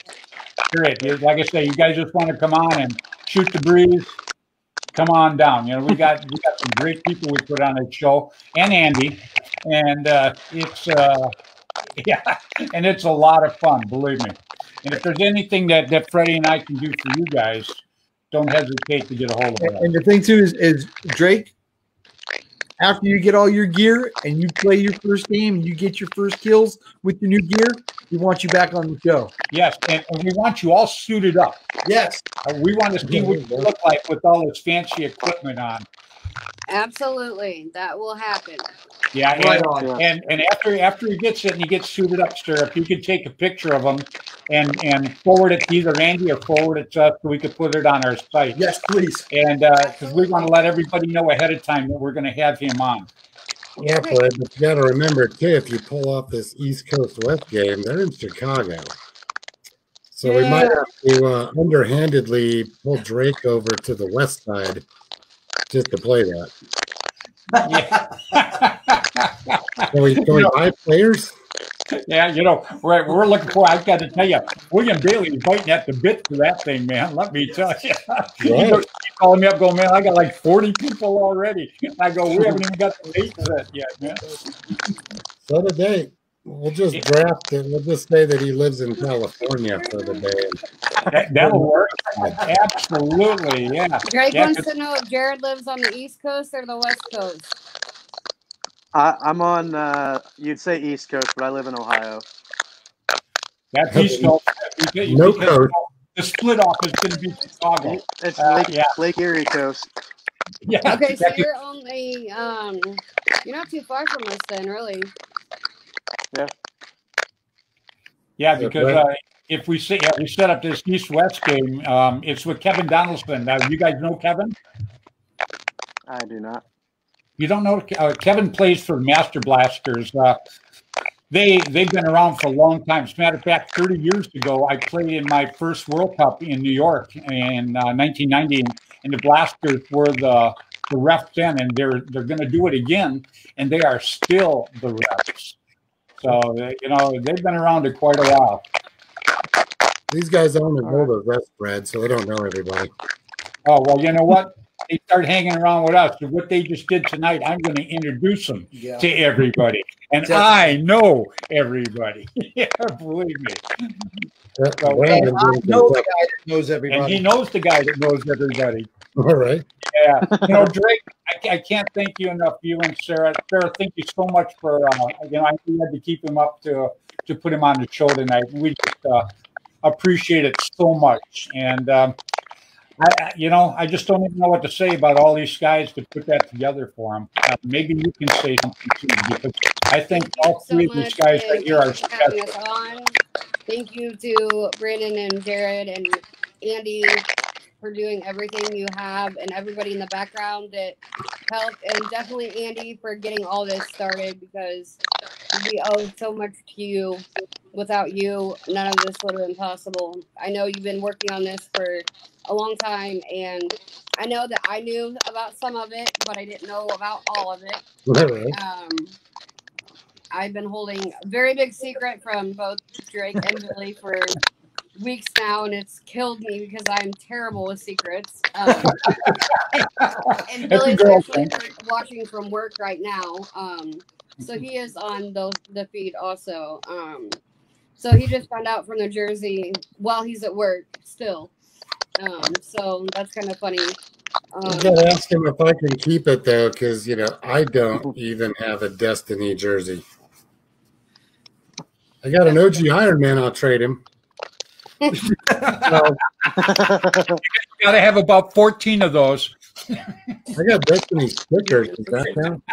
Period. Like I say, you guys just want to come on and shoot the breeze. Come on down. We got some great people we put on this show, and Andy, and it's a lot of fun, believe me. And if there's anything that Freddie and I can do for you guys, don't hesitate to get a hold of us. And the thing too is Drake, after you get all your gear and you play your first game and you get your first kills with your new gear, we want you back on the show. Yes, and we want you all suited up. Yes. We want to see what you look like with all this fancy equipment on. Absolutely. That will happen. Yeah, right on. And after he gets it and he gets suited up, sir, if you could take a picture of him and forward it to either Andy or forward it to us so we could put it on our site. Yes, please. And because we want to let everybody know ahead of time that we're going to have him on. Yeah, Fred, but you got to remember, too, if you pull off this East Coast West game, they're in Chicago. So we might have to underhandedly pull Drake over to the west side just to play that. Yeah. Can we buy players? Yeah, we're looking for. I've got to tell you, William Bailey is biting at the bit for that thing, man. Let me tell you. Right. He's calling me up, going, man, I got like 40 people already. I go, we haven't even got the date set yet, man. Set a date. We'll just draft it. We'll just say that he lives in California for the day. That'll work. Absolutely, yeah. Drake wants to know if Jared lives on the East Coast or the West Coast. I'm on, you'd say East Coast, but I live in Ohio. That's East Coast. No coast. The split off is going to be Chicago. It's Lake Erie Coast. Yeah. Okay, so you're only, you're not too far from us then, really. Yeah. Yeah, because if we set up this East-West game, it's with Kevin Donaldson. Now, you guys know Kevin? I do not. You don't know? Kevin plays for Master Blasters. They've been around for a long time. As a matter of fact, 30 years ago, I played in my first World Cup in New York in 1990, and the Blasters were the refs then, and they're going to do it again, and they are still the refs. So, they've been around for quite a while. These guys only know the rest, Brad, so they don't know everybody. Oh, well, you know what? they start hanging around with us. So what they just did tonight, I'm going to introduce them to everybody. And I know everybody. Yeah, believe me. So, I know the guy that knows everybody. And he knows the guy that knows everybody. All right. Yeah. You know, Drake, I can't thank you enough, you and Sarah. Sarah, thank you so much for, you know, I had to keep him up to put him on the show tonight. We just appreciate it so much. And, you know, I just don't even know what to say about all these guys to put that together for him. Maybe you can say something too, because I think all three of these guys right here are special. Thank you to Brandon and Jared and Andy for doing everything you have, and everybody in the background that helped, and definitely Andy for getting all this started, because we owe so much to you. Without you, none of this would have been possible. I know you've been working on this for a long time, and I know that I knew about some of it, but I didn't know about all of it. I've been holding a very big secret from both Drake and Billy for weeks now, and it's killed me because I'm terrible with secrets. And Billy's actually watching from work right now, so he is on the feed also. So he just found out from New Jersey while he's at work still. So that's kind of funny. I gotta ask him if I can keep it though, because you know I don't even have a Destiny jersey. I got an OG Iron Man. I'll trade him. You gotta have about 14 of those. I got Destiny stickers. Does that count?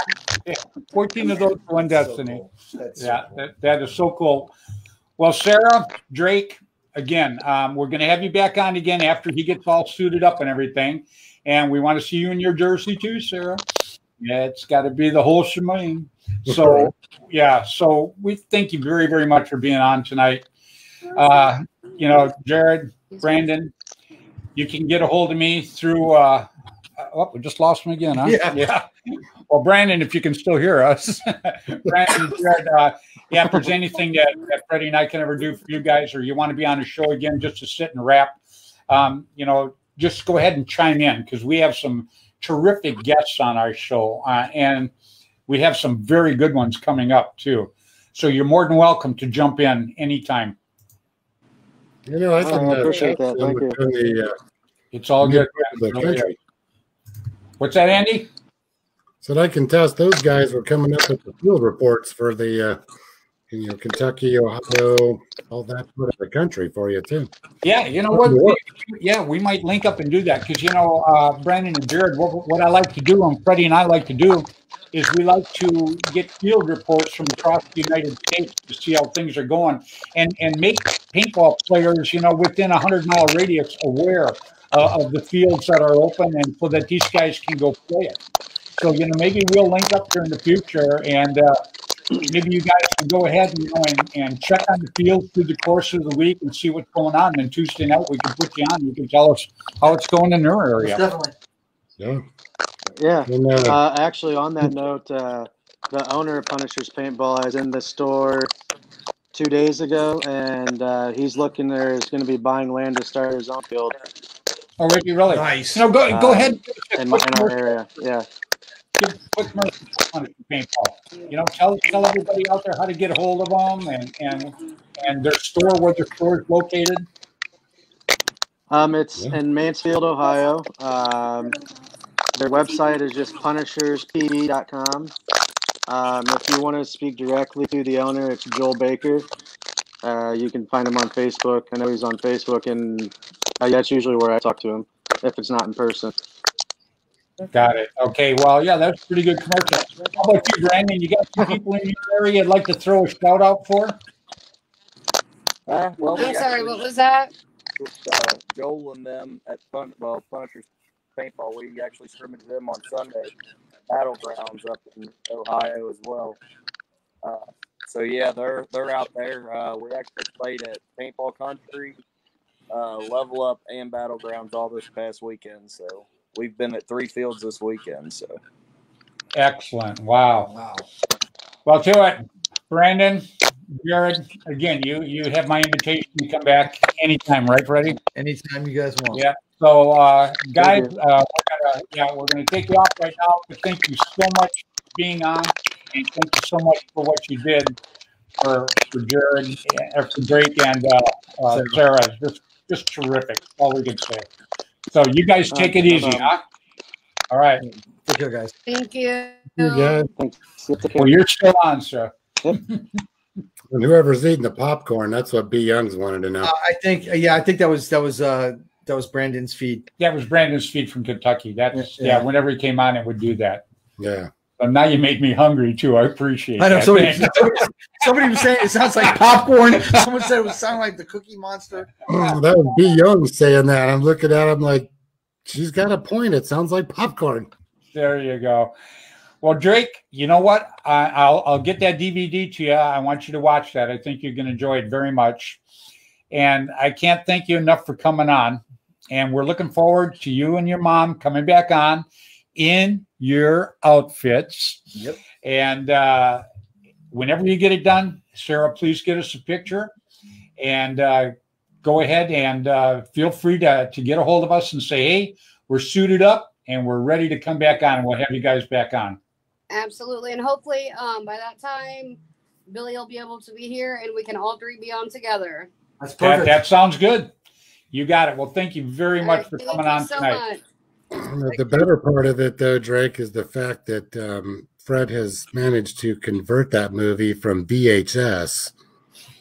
Yeah, 14 of those for one Destiny. Yeah, that is so cool. Well, Sarah, Drake, again, we're going to have you back on again after he gets all suited up and everything. And we want to see you in your jersey too, Sarah. Yeah, it's got to be the whole shebang. So, yeah, so we thank you very, very much for being on tonight. You know, Jared, Brandon, you can get a hold of me through oh, we just lost him again, huh? Yeah. Well, Brandon, if you can still hear us, Brandon, Jared, yeah, if there's anything that Freddie and I can ever do for you guys, or you want to be on the show again just to sit and rap, you know, just go ahead and chime in, because we have some terrific guests on our show, and we have some very good ones coming up too. So you're more than welcome to jump in anytime. You know, I can appreciate that. Thank you. It's all good. What's that, Andy? So I can test those guys were coming up with the field reports for the you know, Kentucky, Ohio, all that part of the country for you too. Yeah, you know what? We might link up and do that, because you know, Brandon and Jared, what I like to do, and Freddie and I like to do, is we like to get field reports from across the United States to see how things are going, and make paintball players, you know, within a 100-mile radius aware of the fields that are open, and so that these guys can go play it. So, you know, maybe we'll link up here in the future, and maybe you guys can go ahead and, you know, and check on the field through the course of the week and see what's going on. And then Tuesday night we can put you on. You can tell us how it's going in your area. Definitely. Yeah. Yeah. And, actually, on that note, the owner of Punisher's Paintball is in the store 2 days ago, and he's looking there. Is going to be buying land to start his own field. Oh, really? Nice. No, go ahead. In our area, yeah. Give a quick commercial on paintball. You know, tell everybody out there how to get a hold of them, and their store, where their store is located. It's in Mansfield, Ohio. Their website is just punisherspd.com. If you want to speak directly to the owner, it's Joel Baker. You can find him on Facebook. I know he's on Facebook, and that's usually where I talk to him if it's not in person. Got it. Okay. Well, yeah, that's pretty good commercial. How about you, Brandon? You got some people in your area you'd like to throw a shout out for? Well, I'm sorry, what was that? Joel and them at Punisher's Paintball. We actually scrimmaged them on Sunday, Battlegrounds up in Ohio as well. So yeah, they're out there. We actually played at Paintball Country, Level Up, and Battlegrounds all this past weekend. So we've been at 3 fields this weekend. So excellent! Wow. Well, to it, Brandon, Jared. Again, you have my invitation to come back anytime, right, Freddy? Anytime you guys want. Yeah. So, guys, we're yeah, we're going to take you off right now. But thank you so much for being on, and thank you so much for what you did for Jared, for Drake, and Sarah. Just terrific. That's all we can say. So you guys take it easy, huh? All right. Take care, guys. Thank you. Yeah. Well, you're still on, sir. And whoever's eating the popcorn, that's what B. Young's wanted to know. I think that was Brandon's feed. Yeah, it was Brandon's feed from Kentucky. That's whenever he came on, it would do that. Yeah. So now you made me hungry too. I appreciate it. I know somebody was saying it sounds like popcorn. Someone said it would sound like the Cookie Monster. Oh, that was B. Young saying that. I'm looking at him like, she's got a point. It sounds like popcorn. There you go. Well, Drake, you know what? I'll get that DVD to you. I want you to watch that. I think you're going to enjoy it very much. And I can't thank you enough for coming on. And we're looking forward to you and your mom coming back on in your outfits. Yep. And whenever you get it done, Sarah, please get us a picture. And go ahead and feel free to get a hold of us and say, hey, we're suited up and we're ready to come back on. And we'll have you guys back on. Absolutely. And hopefully by that time, Billy will be able to be here and we can all three be on together. That's perfect. That sounds good. You got it. Well, thank you very much for coming on tonight. The better part of it, though, Drake, is the fact that Fred has managed to convert that movie from VHS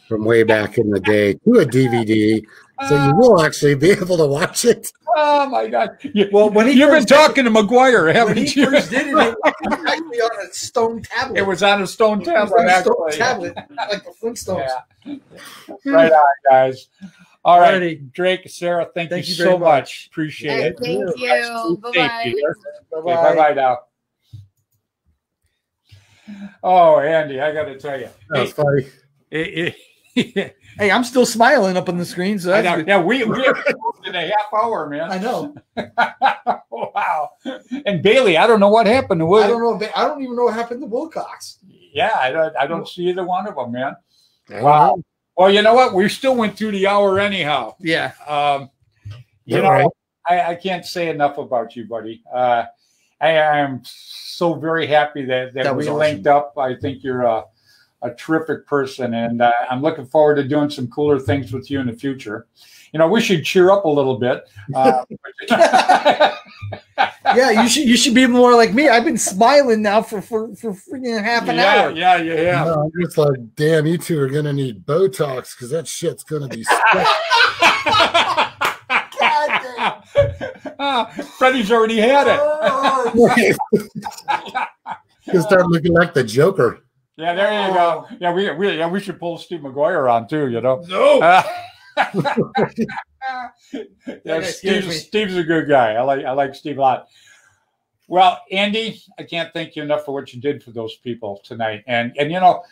from way back in the day to a DVD. So you will actually be able to watch it. Oh my God! Well, when you've been talking to McGuire, haven't when you? When he first did it, it was actually on a stone tablet. It was on a stone tablet. Like the Flintstones. Yeah. Right on, guys. All right, Drake, Sarah, thank you so much. Appreciate it. Thank you. Bye-bye. Bye-bye now. Oh, Andy, I got to tell you. That's funny. Hey, I'm still smiling up on the screen. So that's good. Yeah, we in a half hour, man. I know. Wow. And Bailey, I don't know what happened to William. I don't know. I don't even know what happened to Wilcox. Yeah, I don't see either one of them, man. Wow. Well, you know what? We still went through the hour anyhow. Yeah. You know, I can't say enough about you, buddy. I am so very happy that we linked up. I think you're a terrific person, and I'm looking forward to doing some cooler things with you in the future. You know, we should cheer up a little bit. Yeah, you should be more like me. I've been smiling now for freaking half an hour. Yeah, you have. No, I'm just like, damn, you two are gonna need Botox because that shit's gonna be stuck. Freddy's already had it. You start looking like the Joker. Yeah, there you go. Yeah, we should pull Steve McGuire on too. You know. No. Yeah, Steve's a good guy. I like Steve a lot. Well, Andy, I can't thank you enough for what you did for those people tonight, and you know,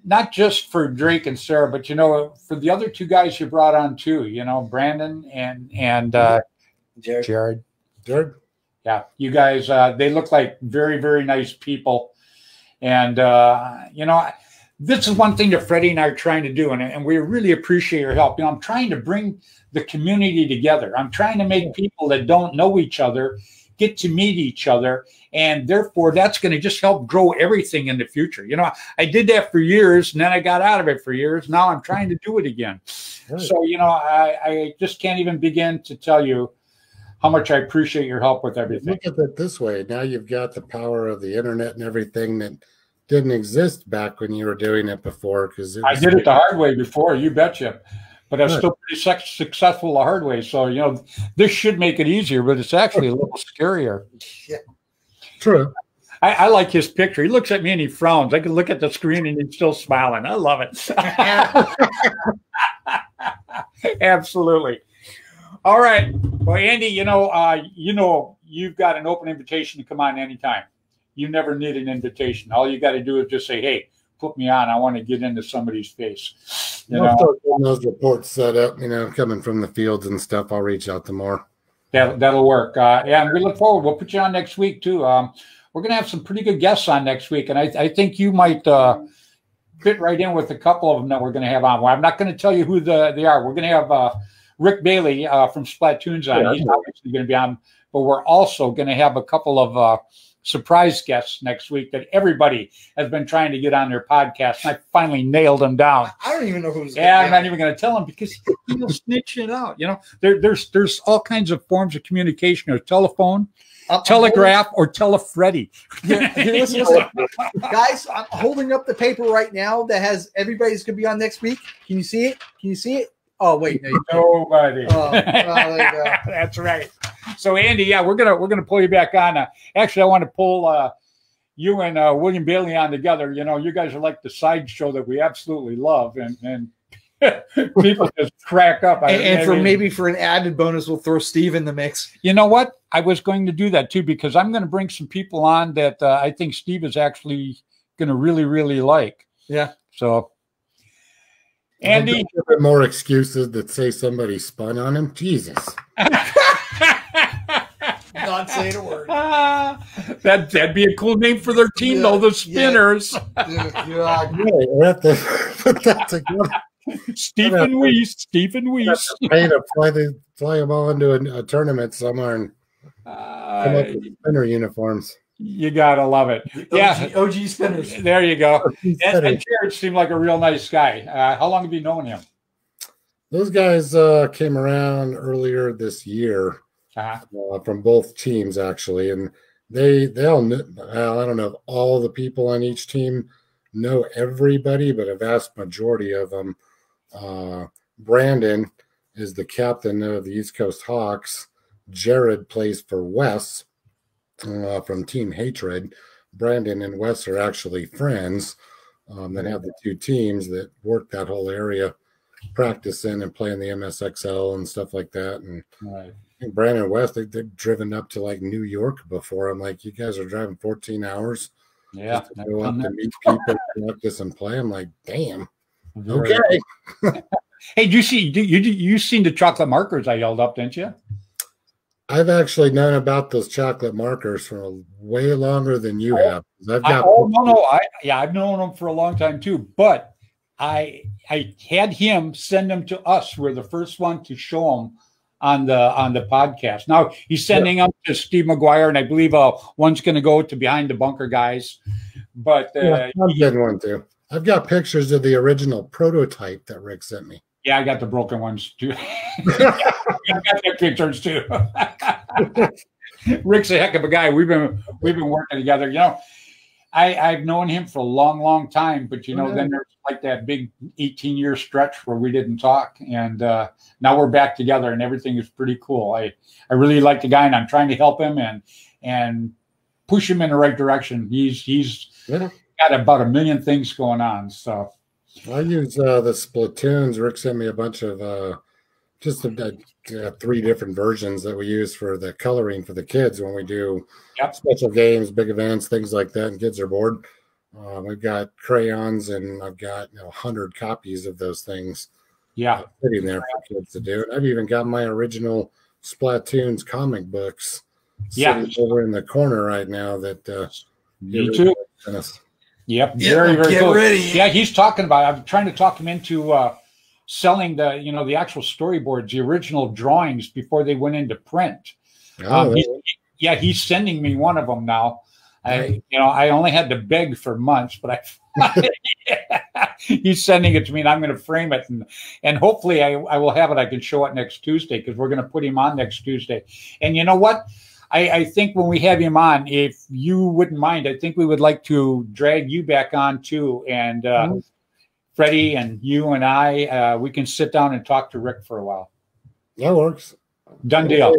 not just for Drake and Sarah, but you know, for the other two guys you brought on too. You know, Brandon and Jared. Yeah, you guys, they look like very, very nice people, and you know. This is one thing that Freddie and I are trying to do, and we really appreciate your help. You know, I'm trying to bring the community together. I'm trying to make people that don't know each other get to meet each other, and therefore that's going to just help grow everything in the future. You know, I did that for years, and then I got out of it for years. Now I'm trying to do it again. Right. So, you know, I just can't even begin to tell you how much I appreciate your help with everything. Look at it this way. Now you've got the power of the internet and everything that didn't exist back when you were doing it before. Because I did it the hard way before, you betcha. But I'm still pretty successful the hard way. So, you know, this should make it easier, but it's actually a little scarier. Yeah. True. I like his picture. He looks at me and he frowns. I can look at the screen and he's still smiling. I love it. Absolutely. All right. Well, Andy, you know, you've got an open invitation to come on anytime. You never need an invitation. All you got to do is just say, hey, put me on. I want to get into somebody's face. You know? When those reports set up, you know, coming from the fields and stuff, I'll reach out to more. That'll work. And we look forward. We'll put you on next week, too. We're going to have some pretty good guests on next week. And I think you might fit right in with a couple of them that we're going to have on. Well, I'm not going to tell you who they are. We're going to have Rick Bailey from Splatoon's on. He's obviously going to be on, but we're also going to have a couple of surprise guests next week that everybody has been trying to get on their podcast, and I finally nailed them down. I don't even know who's. Yeah, I'm not even going to tell him because he'll snitch it out. You know, there's all kinds of forms of communication: or telephone, telegraph, or Freddy. Yeah, listen. Guys, I'm holding up the paper right now that has everybody's going to be on next week. Can you see it? Can you see it? Oh wait, no, nobody. Oh, there you go. That's right. So Andy, yeah, we're gonna pull you back on. Actually, I want to pull you and William Bailey on together. You know, you guys are like the sideshow that we absolutely love, and people just crack up. Maybe for an added bonus, we'll throw Steve in the mix. You know what? I was going to do that too because I'm going to bring some people on that I think Steve is actually going to really, really like. Yeah. So. Andy, more excuses that say somebody spun on him. Jesus. Not saying a word. That'd be a cool name for their team, though. The Spinners. We have to put that together. Stephen Weiss. Pay to fly them all into a tournament somewhere and come up with Spinner uniforms. You gotta love it. OG Spinners. There you go. And Jared seemed like a real nice guy. How long have you known him? Those guys came around earlier this year from both teams, actually, and they all knew. I don't know if all the people on each team know everybody, but a vast majority of them. Brandon is the captain of the East Coast Hawks. Jared plays for Wes. From Team Hatred. Brandon and Wes are actually friends that have the two teams that work that whole area, practicing and playing the MSXL and stuff like that. And I think Brandon and Wes, they've driven up to like New York before. I'm like, you guys are driving 14 hours to go up to meet people, practice and play. I'm like, damn. Okay. Hey, you seen the chocolate markers I yelled up, didn't you? I've actually known about those chocolate markers for way longer than you have. I've known them for a long time too. But I had him send them to us. We're the first one to show them on the podcast. Now he's sending them to Steve McGuire, and I believe one's going to go to Behind the Bunker guys. But I'm getting one too. I've got pictures of the original prototype that Rick sent me. Yeah, I got the broken ones too. I got the pictures too. Rick's a heck of a guy. We've been working together. You know, I've known him for a long, long time, but you know, then there's like that big 18-year stretch where we didn't talk, and now we're back together, and everything is pretty cool. I really like the guy, and I'm trying to help him and push him in the right direction. He's got about a million things going on, so. I use the Splatoons. Rick sent me a bunch of just 3 different versions that we use for the coloring for the kids when we do special games, big events, things like that, and kids are bored. We've got crayons, and I've got 100 copies of those things sitting there for kids to do. And I've even got my original Splatoons comic books sitting over in the corner right now that me too. Yep, very cool. Ready. Yeah, he's talking about. I'm trying to talk him into selling the actual storyboards, the original drawings before they went into print. He's sending me one of them now. I only had to beg for months, but he's sending it to me, and I'm going to frame it, and hopefully I will have it. I can show it next Tuesday because we're going to put him on next Tuesday. And you know what? I think when we have him on, if you wouldn't mind, I think we would like to drag you back on too. And Freddie and you and I, we can sit down and talk to Rick for a while. That works. Done deal.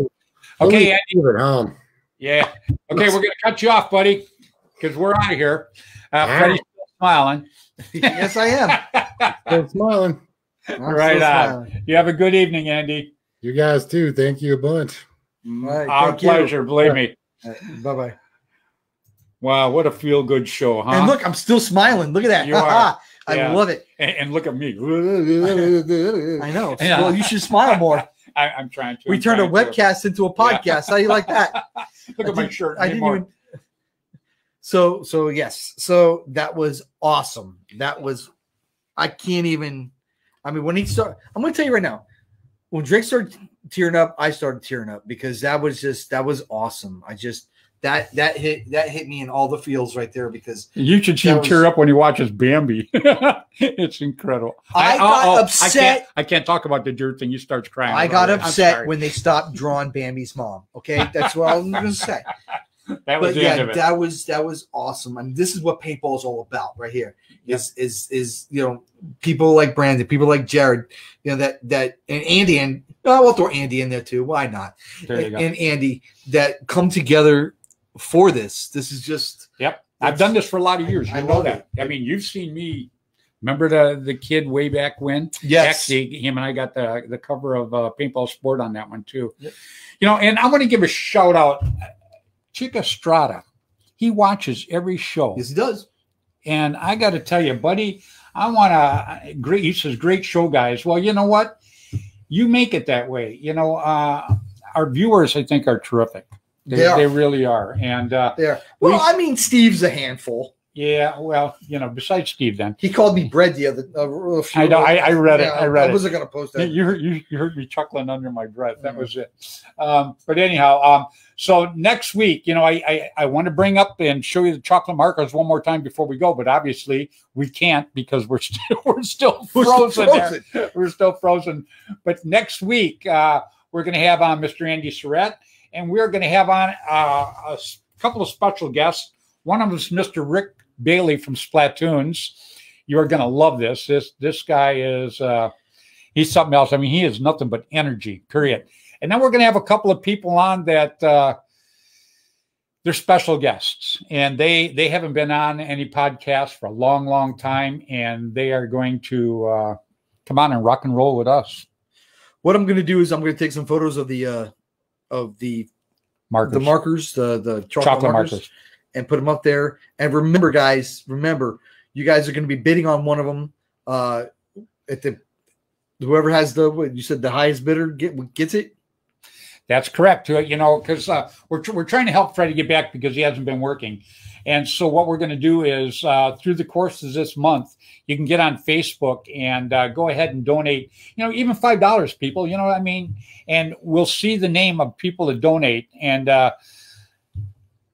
Okay, Andy. Yeah. Okay, we're going to cut you off, buddy, because we're out of here. Freddie's still smiling. Yes, I am. Still smiling. Right on. You have a good evening, Andy. You guys too. Thank you a bunch. Right, our pleasure, believe me. Bye-bye. Wow, what a feel-good show, huh? And look, I'm still smiling. Look at that. You are. I love it. And look at me. I know. Well, you should smile more. I'm trying to. We turned a webcast into a podcast. How you like that? Look at my shirt. I didn't even. So yes. So that was awesome. That was. I can't even. I mean, when he started, I'm going to tell you right now. when Drake started tearing up, I started tearing up because that was awesome. That hit me in all the feels right there because you should see him tear up when he watches Bambi. It's incredible. I got upset. I can't talk about the dirt thing. He starts crying. I got upset when they stopped drawing Bambi's mom. Okay, that's what I'm going to say. That was the end of it. That was awesome. I mean, this is what paintball is all about right here. Is people like Brandon, people like Jared, that and Andy, and we'll throw Andy in there too. Why not? And Andy that come together for this. This is just I've done this for a lot of years. I know that. I mean, you've seen me. Remember the kid way back when? Yes. Actually, him and I got the cover of Paintball Sport on that one too. Yep. And I want to give a shout out. Chick Estrada, he watches every show. Yes, he does. And I got to tell you, buddy, he says, great show, guys. Well, you know what? You make it that way. Our viewers, I think, are terrific. They really are. And well, I mean, Steve's a handful. Yeah, well, besides Steve, then he called me bread the other. I know. I read it. I read it. I wasn't going to post that. You heard me chuckling under my breath. That was it. But anyhow, so next week, I want to bring up and show you the chocolate markers one more time before we go, but obviously we can't because we're still frozen there. We're still frozen. But next week, we're going to have on Mr. Andy Surratt, and we're going to have on a couple of special guests. One of them is Mr. Rick Bailey from Splatoons. You're going to love this. This guy is he's something else. I mean, he is nothing but energy, period. And then we're going to have a couple of people on that they're special guests, and they haven't been on any podcast for a long, long time, and they are going to come on and rock and roll with us. What I'm going to do is I'm going to take some photos of the markers, the chocolate markers. And put them up there. And remember, guys, you guys are going to be bidding on one of them. Whoever has the highest bidder gets it. That's correct. Because we're trying to help Freddy get back because he hasn't been working. And so what we're going to do is through the course of this month, you can get on Facebook and go ahead and donate, even $5, people, you know what I mean? And we'll see the name of people that donate. And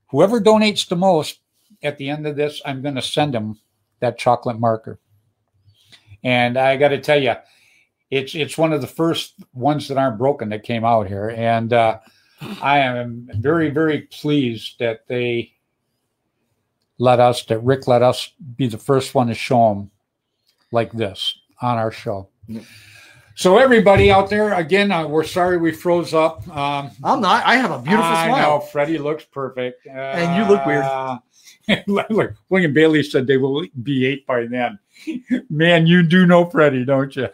whoever donates the most at the end of this, I'm going to send them that chocolate marker. And I got to tell you, it's one of the first ones that aren't broken that came out here. And I am very, very pleased that Rick let us be the first one to show them like this on our show. So everybody out there, again, we're sorry we froze up. I'm not. I have a beautiful smile. I know. Freddy looks perfect. And you look weird. Look, William Bailey said they will be 8 by then. Man, you do know Freddy, don't you?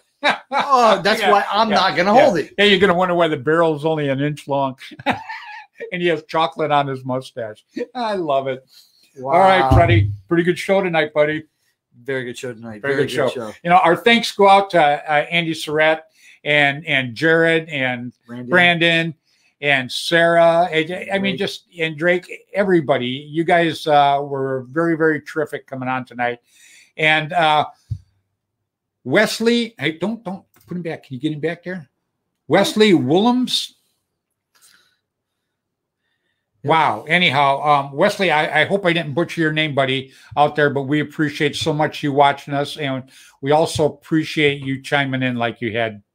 Oh, that's why I'm not going to hold it. Yeah, you're going to wonder why the barrel is only an inch long. And he has chocolate on his mustache. I love it. Wow. All right, Freddy. Pretty good show tonight, buddy. Very good show tonight. Very good show. Our thanks go out to Andy Surratt and Jared and Brandon and Sarah. I mean, and Drake, everybody. You guys were very, very terrific coming on tonight. And Wesley, hey, don't put him back. Can you get him back there? Wesley Willems. Wow. Anyhow, Wesley, I hope I didn't butcher your name, buddy, out there, but we appreciate so much you watching us. And we also appreciate you chiming in like you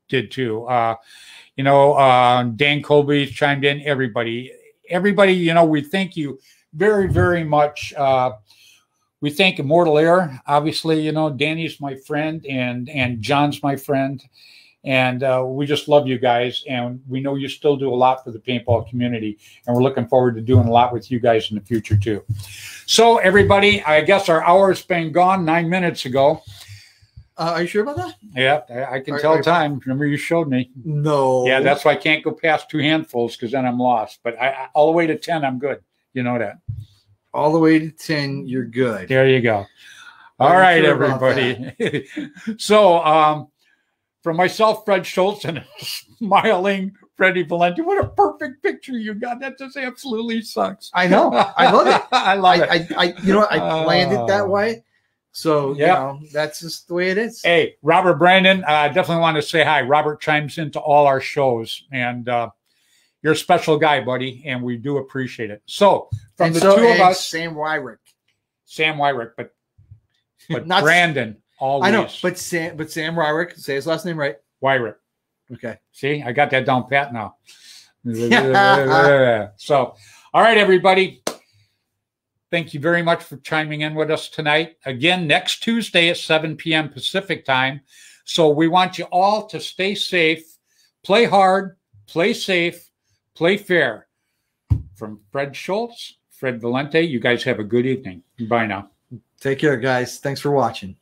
did too. Dan Colby's chimed in, everybody, we thank you very, very much. We thank Immortal Air. Obviously, Danny's my friend and John's my friend. And we just love you guys. And we know you still do a lot for the paintball community. And we're looking forward to doing a lot with you guys in the future, too. So, everybody, I guess our hour's been gone 9 minutes ago. Are you sure about that? Yeah, I can tell time. Remember you showed me. No. Yeah, that's why I can't go past 2 handfuls because then I'm lost. But all the way to 10, I'm good. You know that. All the way to 10, you're good. There you go. All right, everybody. So, from myself, Fred Schultz, and smiling Freddy Valenti. What a perfect picture you got. That just absolutely sucks. I know. I love it. I love it. I planned it that way. So, you know, that's just the way it is. Hey, Robert Brandon, definitely want to say hi. Robert chimes into all our shows, and you're a special guy, buddy, and we do appreciate it. So, from the two of us, Sam Wyrick, but not Brandon. Always. I know, but Sam Wyrick, say his last name right. Wyrick. Okay. See, I got that down pat now. So, all right, everybody. Thank you very much for chiming in with us tonight. Again, next Tuesday at 7 p.m. Pacific time. So we want you all to stay safe, play hard, play safe, play fair. From Fred Schultz, Fred Valente, you guys have a good evening. Bye now. Take care, guys. Thanks for watching.